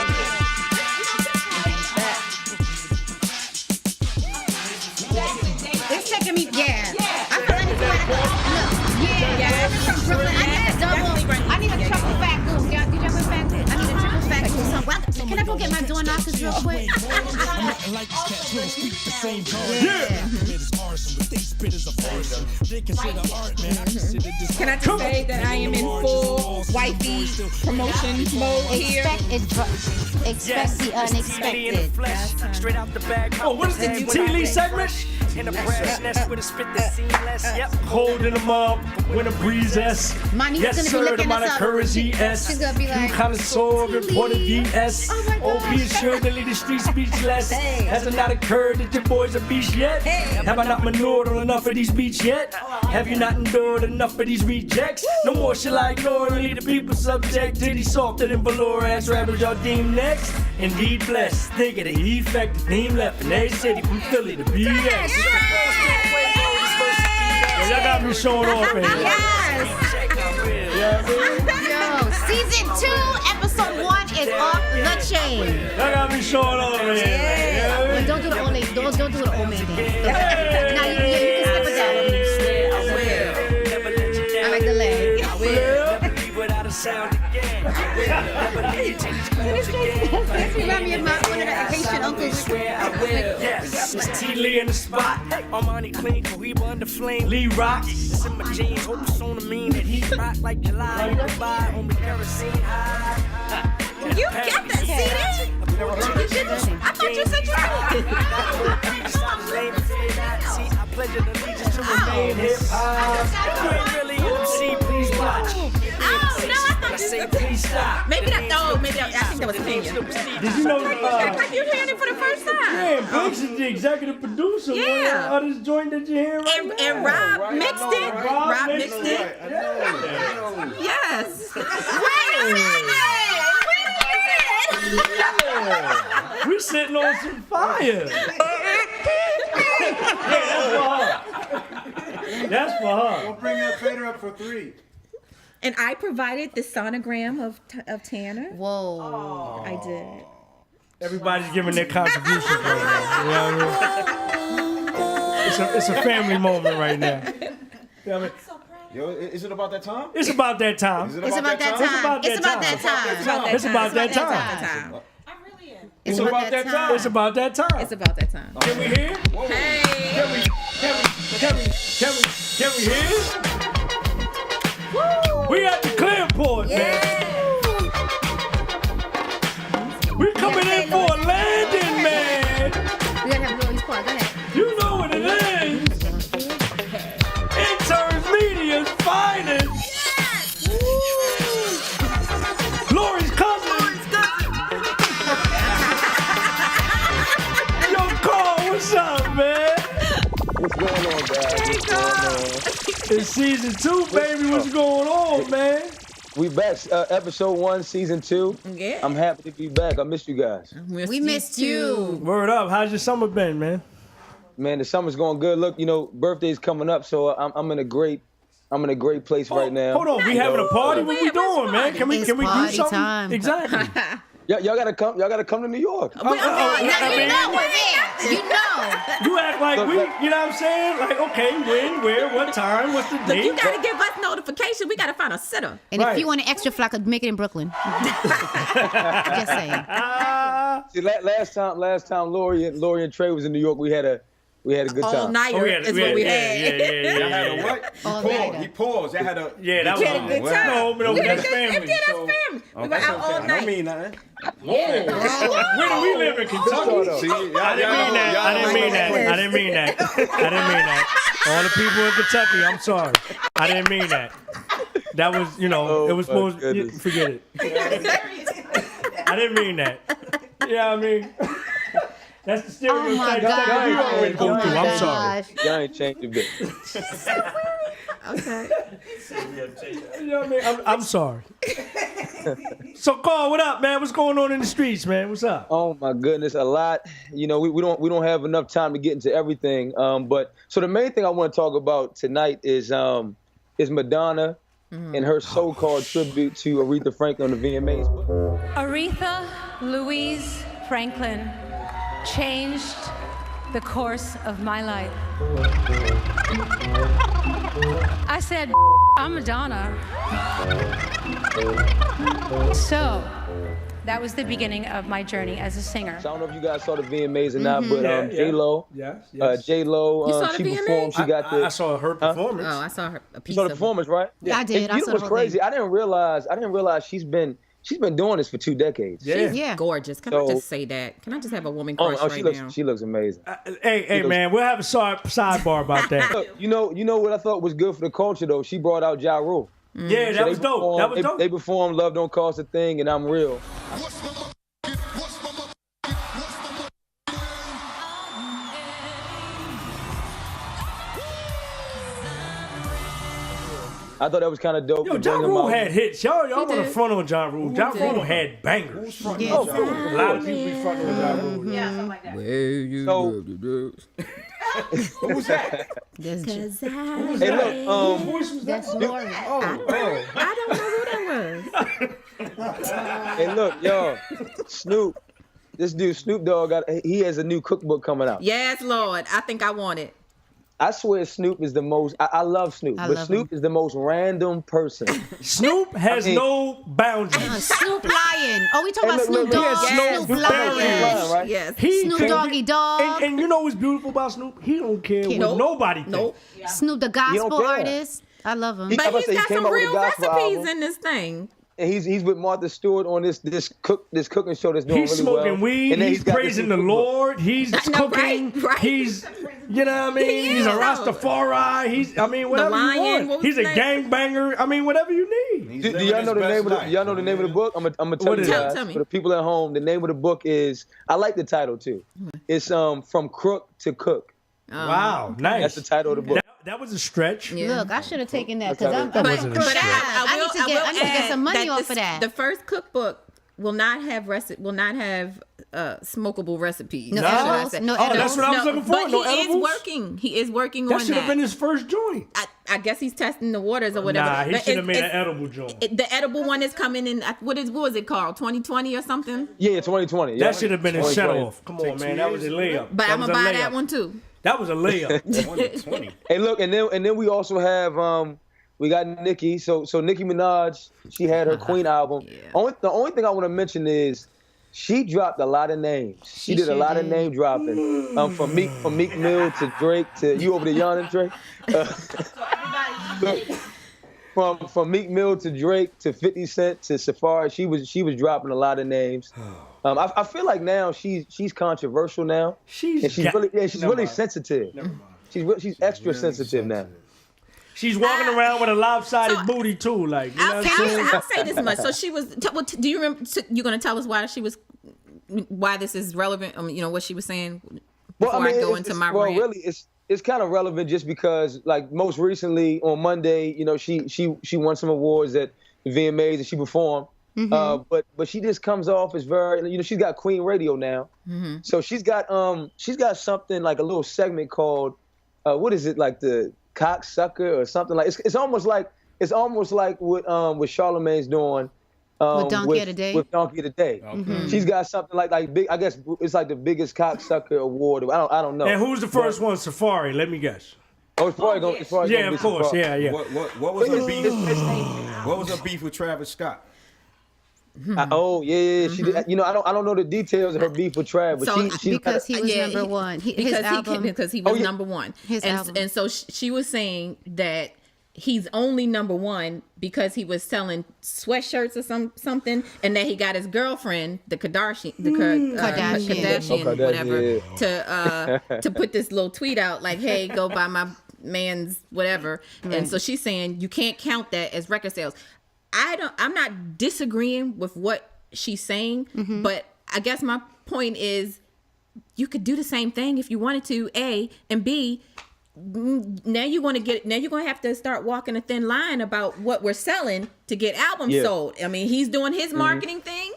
It's taking me, yeah. I feel like it's like, look, yeah. I'm from Brooklyn. I need a triple fat goose. Y'all, did y'all go fat goose? I need a triple fat goose. Can I go get my door knockers real quick? Can I just say that I am in full wifey promotion mode here? Expect the unexpected. Straight out the bag. Oh, what is the T. Lee segment? In a brass nest with a spit that's seamless. Yep. Holding them up when a breeze S. My niece Yes, gonna be sir, the looking us up. currency S. She's gonna be like, You connoisseur, reported VS. Oh my God. OP is sure to lead the street speechless. Has it not occurred that your boy's a beast yet? Have I not manured on enough of these beats yet? Have you not endured enough of these rejects? No more shall I ignore and leave the people subject to these softer than velour ass rappers y'all deem next. Indeed blessed, think of the effect, the theme left in every city from Philly to BS. Y'all got me showing off right here. Yes. Yo, season 2, episode 1 is off the chain. Y'all got me showing off right here. But don't do the old lady. Don't do the old man dance. Now you can skip it down. I like the leg. This remind me of one of the Haitian uncles. Yes, it's T. Lee in the spot. Armani clean, Cohiba under flame. Lee rocks. It's in my jeans, hope it's on the mean that he rock like July. Goodbye, only kerosene high. You got that CD? I thought you said you had it. See, I pledge allegiance to remain hip hop. You ain't really an MC, please watch. Oh, no, I thought say please stop. Maybe that. Oh, maybe I think that was Pena. Did you know? Act like you're hearing it for the first time. Man, Blinks is the executive producer. Yeah. Of this joint that you're hearing right now. And Rob mixed it. Rob mixed it. Yes. Yeah. We sitting on some fire. That's for her. We'll bring that fader up for 3. And I provided the sonogram of Tanner. Whoa. I did. Everybody's giving their contributions right now. You know what I mean? It's a family moment right now. You know what I mean? Yo, is it about that time? It's about that time. Is it It's about that time. It's about that time. It's about that time. It's about that time. It's about that time. It's about that time. Can we hear? Hey. Can we hear? We at the Clearport, man. We coming in for a landing, man. We gotta have Lori's part. Go ahead. You know what it is. Intern Media's finest. Lori's cousin. Yo, Carl, what's up, man? What's going on, guys? What's going on? It's season 2, baby. What's going on, man? We back, episode 1, season 2. Yeah. I'm happy to be back. I missed you guys. We missed you. Word up. How's your summer been, man? Man, the summer's going good. Look, birthday's coming up, so I'm in a great place right now. Hold on. We having a party? What we doing, man? Can we It's do party something? time. Exactly. Y'all gotta come. Y'all gotta come to New York. Now you know we're there. You know. You act like we, you know what I'm saying? Like, okay, when, where, what time, what's the Look, date? you gotta give us notification. We gotta find a sitter. And if you want an extra flight, could make it in Brooklyn. Just saying. See, last time Lori and Trey was in New York, we had a good time. All nighter is what we had. Y'all had a what? He paused. Y'all had a... Yeah, that We had a good time. No, We had that's a good family. Yeah, that's family. We were out all I don't night. mean nothing. Where do we live in Kentucky? See, I didn't mean that. I didn't mean that. All the people in Kentucky, I'm sorry. I didn't mean that. That was, it was supposed to... Forget it. I didn't mean that. Yeah, I mean... That's the stereotype Oh my that you God. always go through. I'm sorry. Y'all ain't changed a bit. Okay. You know what I mean? I'm sorry. So, Carl, what up, man? What's going on in the streets, man? What's up? Oh my goodness, a lot. We don't have enough time to get into everything. But the main thing I want to talk about tonight is Madonna and her so-called tribute to Aretha Franklin on the VMAs. Aretha Louise Franklin changed the course of my life. I said, I'm Madonna. So that was the beginning of my journey as a singer. So I don't know if you guys saw the VMAs or not, but J-Lo, Yes. J-Lo, You saw the she VMAs? performed. She got the. I saw her performance. Oh, I saw her a piece You saw the of performance, right? Yeah, I did. And I you saw know the what's whole crazy? thing. I didn't realize she's been doing this for 2 decades. Yeah. Yeah. gorgeous. Can I just say that? Can I just have a woman crush right now? She looks amazing. Hey, man, we'll have a sidebar about that. Look, you know what I thought was good for the culture though? She brought out Ja Rule. Yeah, that was dope. That was dope. They performed "Love Don't Cost a Thing" and "I'm Real." I thought that was kind of dope. Yo, to Ja bring him Rule out. had hits. Y'all want to did. front on Ja Rule. Ja Rule had bangers. Yeah. A lot of people be fronting on Ja Rule. So, Who was that? That's hey, look, that's Lori. I don't know who that was. hey, look, y'all, Snoop. This dude, Snoop Dogg, he has a new cookbook coming out. Yes, Lord. I think I want it. I swear Snoop is the most, I love Snoop, I but love Snoop him. is the most random person. Snoop has no boundaries. Snoop lying. Oh, we talking Hey, about look, Snoop look, Dogg. yes, Snoop Snoop lying. Dogg. Right? Yes. Snoop Doggy Dogg. And you know what's beautiful about Snoop? He don't care what Nope. nobody thinks. Nope. Snoop the don't gospel care. artist. I love him. He- But I'm about he's to say he got came some out with a real gospel recipes album. in this thing. and he's with Martha Stewart on this cooking show that's doing He's really well. smoking weed. And then He's got this praising the cookbook. Lord. He's cooking. right. He's, you know what I mean? He's a Rastafari. Whatever Lion, you what want. was He's a his name? gangbanger. I mean, whatever you need. Do y'all know the name of the y'all know the name of the book? I'm gonna tell you guys. Tell me. For the people at home, the name of the book is, I like the title too. It's From Crook to Cook. Wow, nice. That's the title of the book. That was a stretch. Look, I should have taken that because I'm That wasn't a stretch. I need to get some money off of that. The first cookbook will not have smokable recipes. No edibles? No Oh, that's what I was looking for. But No he is edibles? working. He is working That on should have been his first joint. I guess he's testing the waters or whatever. Nah, he But should have made an it's- edible joint. The edible one is coming in. What was it called? 2020 or something? Yeah, 2020. That should have been his 2020. shut off. Come on, man. That was a layup. But That I'm was gonna a buy layup. that one too. That was a layup. 2020. Hey, look, and then we also have we got Nicki. So Nicki Minaj, she had her Queen album. Yeah. The only thing I want to mention is she dropped a lot of names. She did a lot of name dropping. From Meek Mill to Drake to you over there yawning, Drake. From Meek Mill to Drake to 50 Cent to Safari, she was dropping a lot of names. I feel like now she's controversial now. She's really sensitive. She's extra sensitive now. She's walking around with a lopsided booty too, like. You know what I'm saying? I'll say this much. So she was. Do you remember? You're gonna tell us why this is relevant? What she was saying. Before I go into my rant. Really, it's kind of relevant just because, like, most recently on Monday, she won some awards at the VMAs and she performed. Mm-hmm. But she just comes off as very, she's got Queen Radio now. Mm-hmm. So she's got something like a little segment called, what is it, like the Cocksucker or something like. It's almost like what Charlamagne's doing. With Donkey of the Day? With Donkey of the Day. Okay. Mm-hmm. She's got something like big. I guess it's like the biggest cocksucker award. I don't know. And who's the first one? Safari. Let me guess. Oh, it's probably going. Yeah, of course. Safari. Yeah. What was her beef? What was her beef with Travis Scott? Yeah. She did. I don't know the details of her beef with Travis. But she because he was number one. Because he was number one. His album. And so she was saying that he's only number one because he was selling sweatshirts or something, and that he got his girlfriend, the Kardashian, whatever, to put this little tweet out like, "Hey, go buy my man's whatever." Right. And so she's saying you can't count that as record sales. I'm not disagreeing with what she's saying, but I guess my point is you could do the same thing if you wanted to, A, and B. Now you're going to have to start walking a thin line about what we're selling to get albums sold. I mean, he's doing his marketing thing,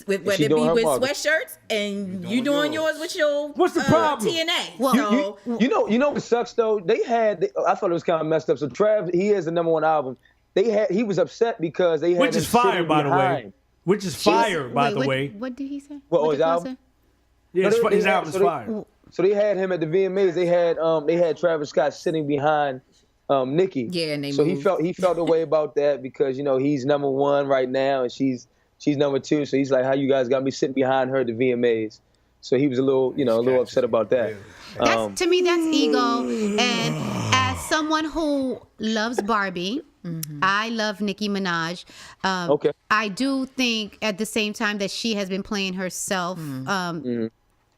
whether it be with sweatshirts, and you doing yours with your what's the problem? TNA. Well, you know what sucks though? I thought it was kind of messed up. So Trav, he has the number one album. He was upset because they had which is fire, by the way. Which is fire, by the way. What did he say? What his album? Yeah, his album's fire. So they had him at the VMAs. They had Travis Scott sitting behind Nicki. Yeah, and he felt a way about that because he's number one right now and she's number two. So he's like, how you guys got me sitting behind her at the VMAs? So he was a little upset about that. To me, that's ego. And as someone who loves Barbie, I love Nicki Minaj. Okay. I do think at the same time that she has been playing herself.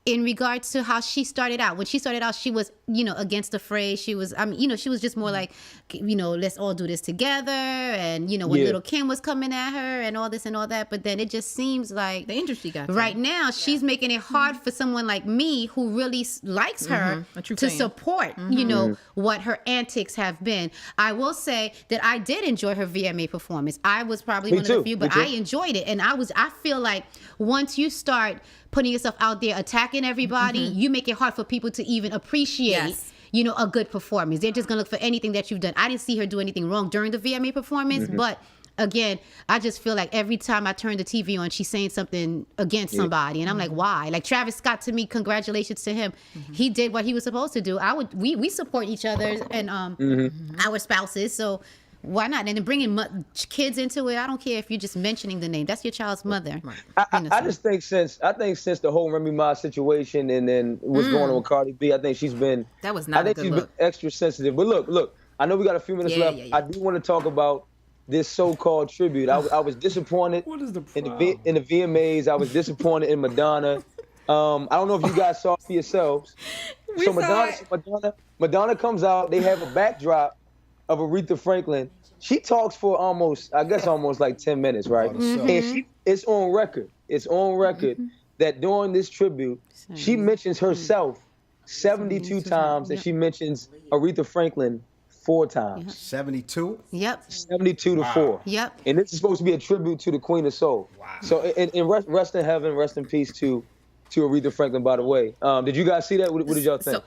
In regards to how she started out. When she started out, she was, against the fray. She was, she was just more like, let's all do this together. And, when Little Kim was coming at her and all this and all that. But then it just seems like the industry got right now, she's making it hard for someone like me who really likes her to support, what her antics have been. I will say that I did enjoy her VMA performance. I was probably one of the few, but I enjoyed it. And I feel like once you start putting yourself out there, attacking everybody, you make it hard for people to even appreciate, a good performance. They're just going to look for anything that you've done. I didn't see her do anything wrong during the VMA performance, but again, I just feel like every time I turn the TV on, she's saying something against somebody. And I'm like, why? Like Travis Scott, to me, congratulations to him. He did what he was supposed to do. We support each other and our spouses. So why not? And then bringing kids into it, I don't care if you're just mentioning the name. That's your child's mother. I just think since the whole Remy Ma situation and then what's going on with Cardi B, I think she's been been extra sensitive. But look, I know we got a few minutes left. I do want to talk about this so-called tribute. I was disappointed What is the in problem? the VMAs. I was disappointed in Madonna. I don't know if you guys saw it for yourselves. So Madonna comes out. They have a backdrop of Aretha Franklin. She talks for almost like 10 minutes, right? And it's on record. It's on record that during this tribute, she mentions herself 72 times, and she mentions Aretha Franklin 4 times. 72? Yep. 72 to 4. Yep. And this is supposed to be a tribute to the Queen of Soul. Wow. So, and rest in heaven, rest in peace to Aretha Franklin, by the way. Did you guys see that? What did y'all think? So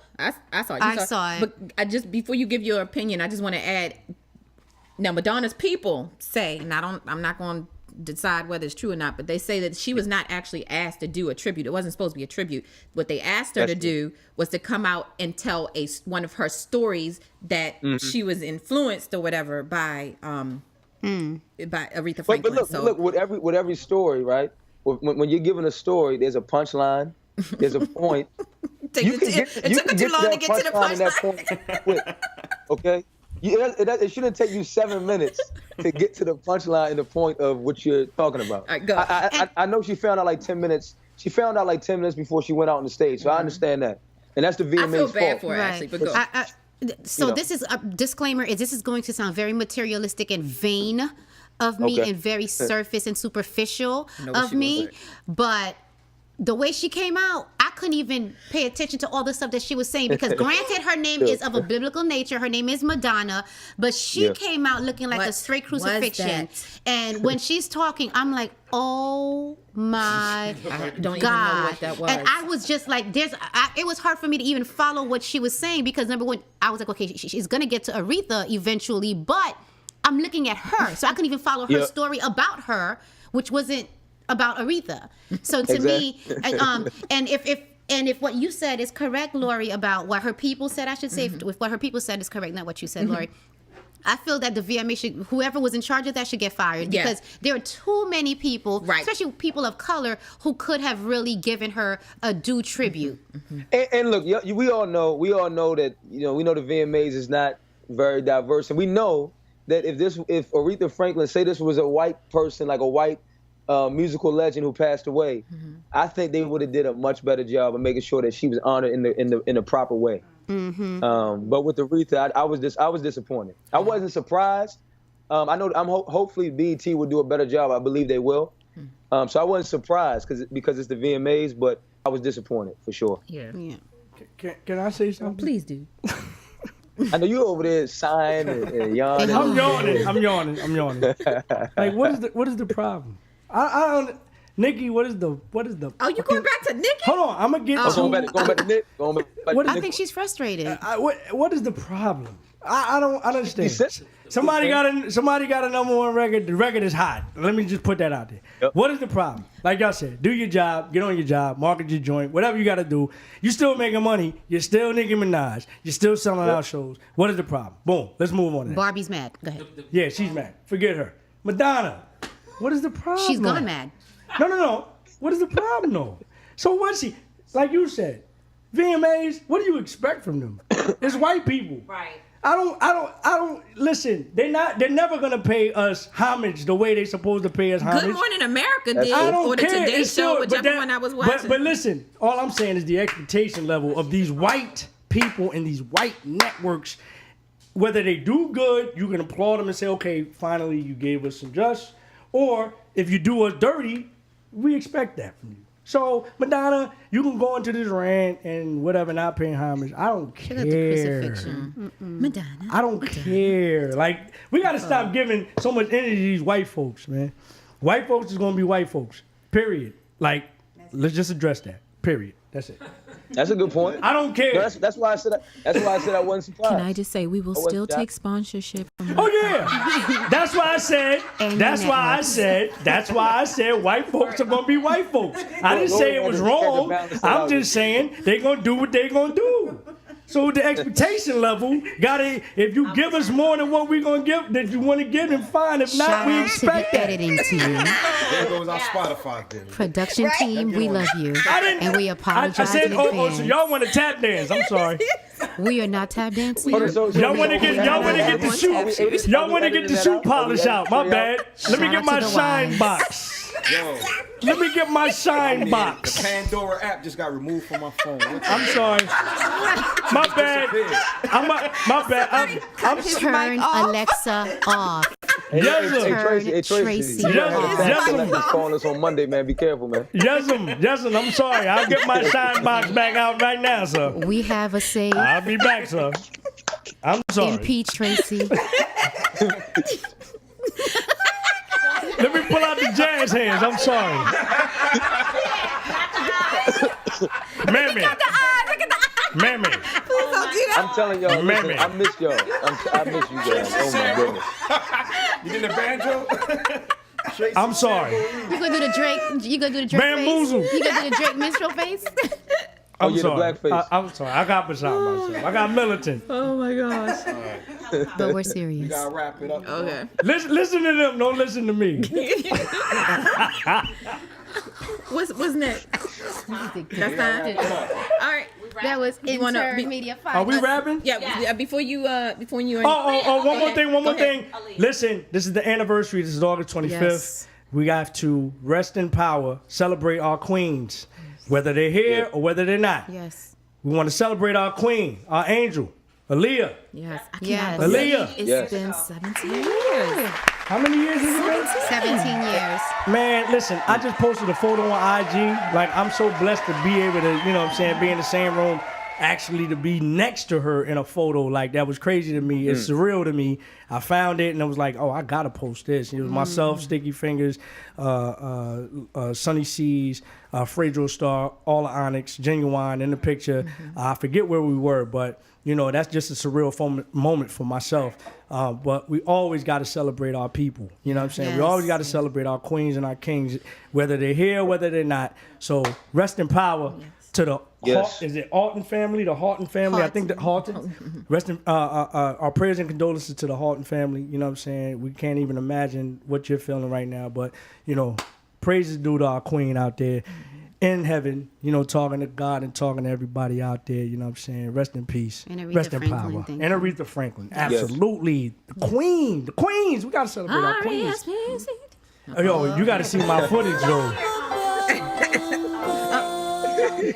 I saw it. I saw it. But I just, before you give your opinion, I just want to add, now Madonna's people say, and I'm not going to decide whether it's true or not, but they say that she was not actually asked to do a tribute. It wasn't supposed to be a tribute. What they asked her to do was to come out and tell one of her stories that she was influenced or whatever by Aretha Franklin. But look, with every story, right? When you're given a story, there's a punchline, there's a point. It took her too long to get to the punchline. Okay? It shouldn't take you 7 minutes to get to the punchline and the point of what you're talking about. All right, go. I know she found out like 10 minutes. She found out like 10 minutes before she went out on the stage, so I understand that. And that's the VMA's fault. I feel bad for her, actually, but go. So this is a disclaimer. This is going to sound very materialistic and vain of me and very surface and superficial of me, but the way she came out, I couldn't even pay attention to all the stuff that she was saying, because granted her name is of a biblical nature. Her name is Madonna, but she came out looking like a straight crucifixion. And when she's talking, I'm like, oh my don't even know God. what that was. And I was just like, it was hard for me to even follow what she was saying, because number one, I was like, okay, she's going to get to Aretha eventually, but I'm looking at her. So I couldn't even follow her story about her, which wasn't about Aretha. So to me, and if what you said is correct, Lori, about what her people said, I should say, if what her people said is correct, not what you said, Lori, I feel that the VMA whoever was in charge of that should get fired, because there are too many people, especially people of color, who could have really given her a due tribute. And look, we all know that, we know the VMAs is not very diverse, and we know that if Aretha Franklin, say this was a white person, like a white musical legend who passed away, I think they would have did a much better job of making sure that she was honored in the proper way. But with Aretha, I was disappointed. I wasn't surprised. I know hopefully BET will do a better job. I believe they will. So I wasn't surprised because it's the VMAs, but I was disappointed for sure. Yeah. Can I say something? Please do. I know you over there sighing and yawning. I'm yawning. Like, what is the problem? I don't. Nikki, what is the? Oh, you going back to Nikki? Hold on, I'm gonna get going back to Nick. I think she's frustrated. What is the problem? I don't understand. Somebody got a number one record. The record is hot. Let me just put that out there. Yep. What is the problem? Like y'all said, do your job, get on your job, market your joint, whatever you got to do. You still making money. You're still Nicki Minaj. You're still selling out shows. What is the problem? Boom. Let's move on to that. Barbie's mad. Go ahead. Yeah, she's mad. Forget her. Madonna. What is the problem? She's gone mad. No. What is the problem, though? So what's she? Like you said, VMAs. What do you expect from them? It's white people. Right. I don't listen. They're never gonna pay us homage the way they're supposed to pay us homage. Good Morning America did. I don't or the care. Today Show, whichever one I was watching. But listen, all I'm saying is the expectation level of these white people and these white networks. Whether they do good, you can applaud them and say, okay, finally you gave us some just. Or if you do us dirty, we expect that from you. So, Madonna, you can go into this rant and whatever, not paying homage. I don't care. Madonna. I don't care. Like, we got to stop giving so much energy to these white folks, man. White folks is going to be white folks, period. Like, let's just address that, period. That's it. That's a good point. I don't care. No, that's why I said I wasn't surprised. Can I just say we will still take sponsorship from Oh yeah. That's why I said white folks are gonna be white folks. I didn't say it was wrong. I'm just saying they're gonna do what they're gonna do. So the expectation level gotta. If you give us more than what we're gonna give, that you want to give, then fine. If not, Shout we out to expect the that. editing team, There goes our Spotify thing. production team. We love you, I didn't. and we I apologize said, in so advance. y'all want to tap dance? I'm sorry. We are not tap dancing. Y'all want to get the shoe. Y'all want to get the shoe polish out. My bad. Let me Shout get out my to the shine wives. box. Yo, Let me get my shine box. the Pandora app just got removed from my phone. What the- I'm sorry. My bad. My bad. I'm Turn Alexa off. Yes, sir. Turn Tracy Yes, off. yes, calling us on Monday, man. Be careful, man. Yes, I'm sorry. I'll get my shine box back out right now, sir. We have a save. I'll be back, sir. I'm sorry. Impeach Tracy. Let me pull out the jazz hands. I'm sorry. Mammy. Mammy. I'm telling y'all, Man, listen, man. I miss y'all. I miss you guys. Oh my goodness. You did the banjo? I'm sorry. You gonna do the Drake? You gonna do the Drake Bamboozle. face? You gonna do the Drake minstrel face? I'm yeah, the sorry. blackface. I'm sorry. I got beside myself. I got militant. Oh my gosh. But we're We serious. gotta wrap it up. Okay. Listen to them. Don't listen to me. What's next? That's time. All right. That was You wanna Intern be- Media 5. Are we rapping? Yeah. Before you. Oh, one more thing. Go ahead. Listen, this is the anniversary. This is August 25th. Yes. We have to rest in power, celebrate our queens, whether they're here or whether they're not. Yes. We want to celebrate our queen, our angel, Aaliyah. Yes. I Yes. cannot believe Aaliyah. It's Yes. been 17 years. How many years has it been? 17 years. Man, listen, I just posted a photo on IG. Like, I'm so blessed to be able to, you know what I'm saying, be in the same room, actually to be next to her in a photo. Like, that was crazy to me. It's surreal to me. I found it and I was like, oh, I gotta post this. It was myself, Sticky Fingers, Sunny Seas, Fredro Star, All the Onyx, Genuine in the picture. I forget where we were, but you know, that's just a surreal moment for myself. But we always got to celebrate our people. You know what I'm saying? We Yes. always got to celebrate our queens and our kings, whether they're here, whether they're not. So rest in power to the Yes. is it Alton family, the Horton family? I think that Horton. Rest in our prayers and condolences to the Horton family. You know what I'm saying? We can't even imagine what you're feeling right now, but you know, praise is due to our queen out there in heaven, you know, talking to God and talking to everybody out there, you know what I'm saying? Rest in peace. And Aretha Rest in Franklin, power. thank And you. Aretha Franklin. Absolutely. The queen. The queens. We got to celebrate our queens. Yo, you got to see my footage, though.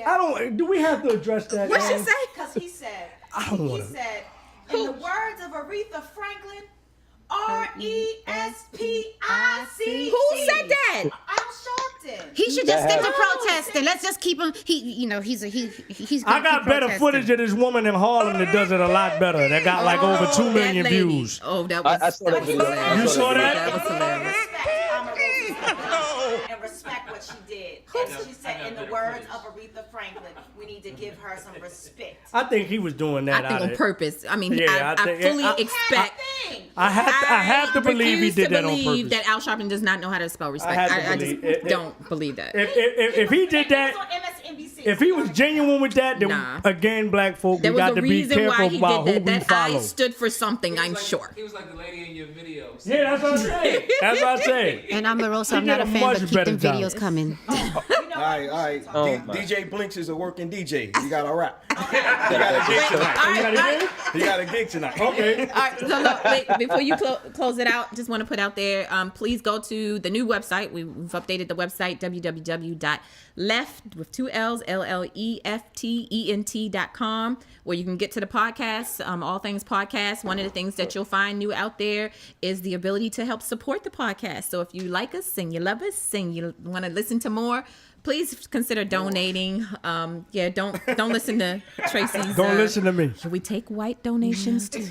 I don't, do we have to address that? What she man? say? Because he said, I don't he wanna- said, in the words of Aretha Franklin, RESPIC. Who said that? I'm Sharpton. He should just stick to protesting. Let's just keep him. He's I got better footage of this woman in Harlem that does it a lot better. That got like over 2 million That lady. views. Oh, that was. I saw that video. hilarious. You saw that? That was hilarious. And respect what she did. And she said, in the words of Aretha Franklin, we need to give her some respect. I think he was doing that I think out on of purpose. I mean, Yeah, I I think- fully I- expect. I have to believe he refuse did to that on believe purpose. that Al Sharpton does not know how to spell respect. have to I believe- just don't believe that. If he did that, On MSNBC. if he was genuine with that, then Nah. again, black folk, There we was got a to be reason why careful he about did who that. we That follow. I stood for something, I'm sure. He was like the lady in your video. Yeah, that's what I said. That's what I said. And I'm Marosa. I'm He not did a a fan, much but keep better them job. videos coming. All right. Oh, my. DJ Blinks is a working DJ. You got to rap. All right. He got a gig tonight. Okay. All right, so look, wait, before you close it out, just want to put out there, please go to the new website. We've updated the website, www.left with 2 L's, LLEFTENT.com, where you can get to the podcast, all things podcast. One of the things that you'll find new out there is the ability to help support the podcast. So if you like us and you love us and you want to listen to more, please consider donating. Don't listen to Tracy's. Don't listen to me. We take white donations too.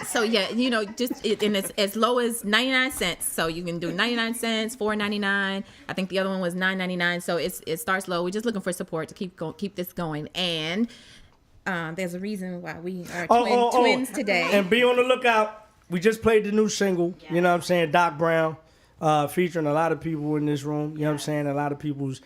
So yeah, you know, just and it's as low as 99 cents. So you can do 99 cents, $4.99. I think the other one was $9.99. So it starts low. We're just looking for support to keep this going. And there's a reason why we are twins today. And be on the lookout. We just played the new single. You know what I'm saying? Doc Brown. featuring a lot of people in this room. You know what I'm saying? A lot of people's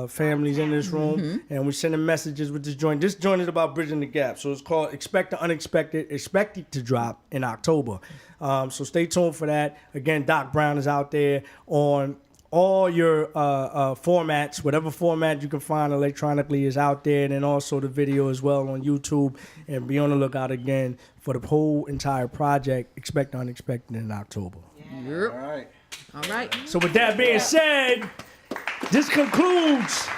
families in this room. And we're sending messages with this joint. This joint is about bridging the gap. So it's called Expect the Unexpected. Expect it to drop in October. So stay tuned for that. Again, Doc Brown is out there on all your formats. Whatever format you can find electronically is out there. And then also the video as well on YouTube. And be on the lookout again for the whole entire project, Expect the Unexpected in October. Yep. All right. All right. So with that being said, this concludes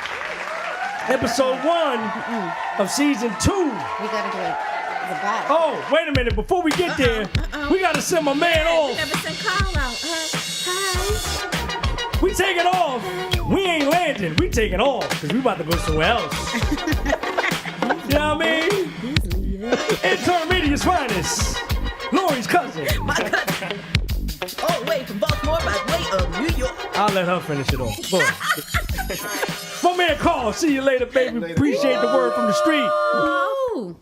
episode 1 of season 2. We gotta do it. The back. Oh, wait a minute. Before we get there, we got to send my man You off. never sent Carl out. Hi. We taking off. We ain't landing. We taking off because we about to go somewhere else. You know what I mean? Intern Media's finest. Lori's cousin. My cousin. Oh, wait, from Baltimore by way of New York. I'll let her finish it off. Go ahead. My man Carl. See you later, baby. Appreciate the word from the street. Oh.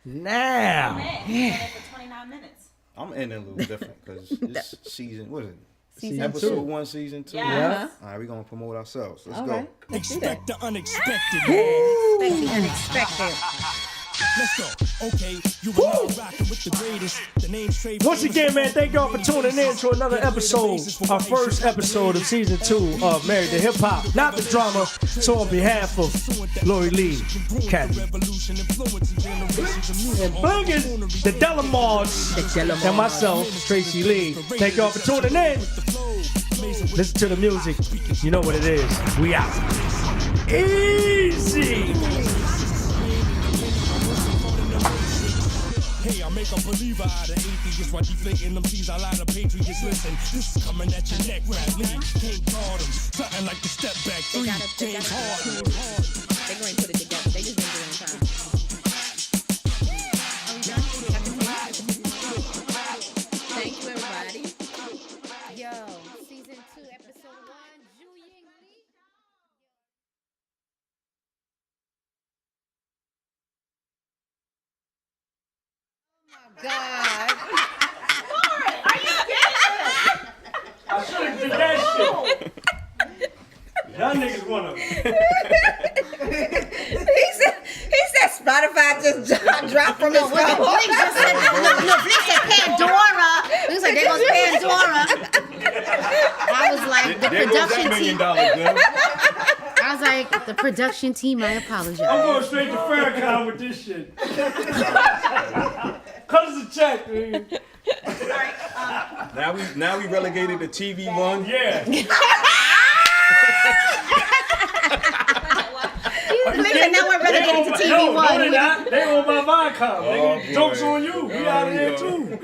Now. For 29 minutes. I'm ending a little different because this season, what is it? Season Episode 2. 1, season 2. Yeah. All right, we're gonna promote ourselves. Let's All go. right. Expect the unexpected. Expect the unexpected. Let's go. Okay, you are now rocking with the greatest. The name's Trey. Once again, man, thank y'all for tuning in to another episode, our first episode of season 2 of Married to Hip Hop, not the drama. So on behalf of Lori Lee, Kathy, and Blingin', the Delamars, and myself, Tracey Lee, thank y'all for tuning in. Listen to the music. You know what it is. We out. Easy. Hey, I make a believer out of atheists while deflating them C's. I lie to patriots. Listen, this is coming at your neck, rap Lee. Can't guard them. Something like the step back 3. James Harden. They're going to put it together. They just didn't do it in time. Thank you, everybody. Yo, season 2, episode 1, Jooyoung Lee. God. I should have did that shit. Y'all niggas wanna. He said Spotify just dropped from his phone. Blink just said, no, Blink said Pandora. Blink said, there goes Pandora. I was like, the production team. I was like, the production team, I apologize. I'm going straight to Farrakhan with this shit. Cut us a check, man. Now we relegated to TV1. Yeah. Now we're relegated to TV1. No, they're not. They on my Viacom. Oh, Nigga, jokes on you. We out of here too.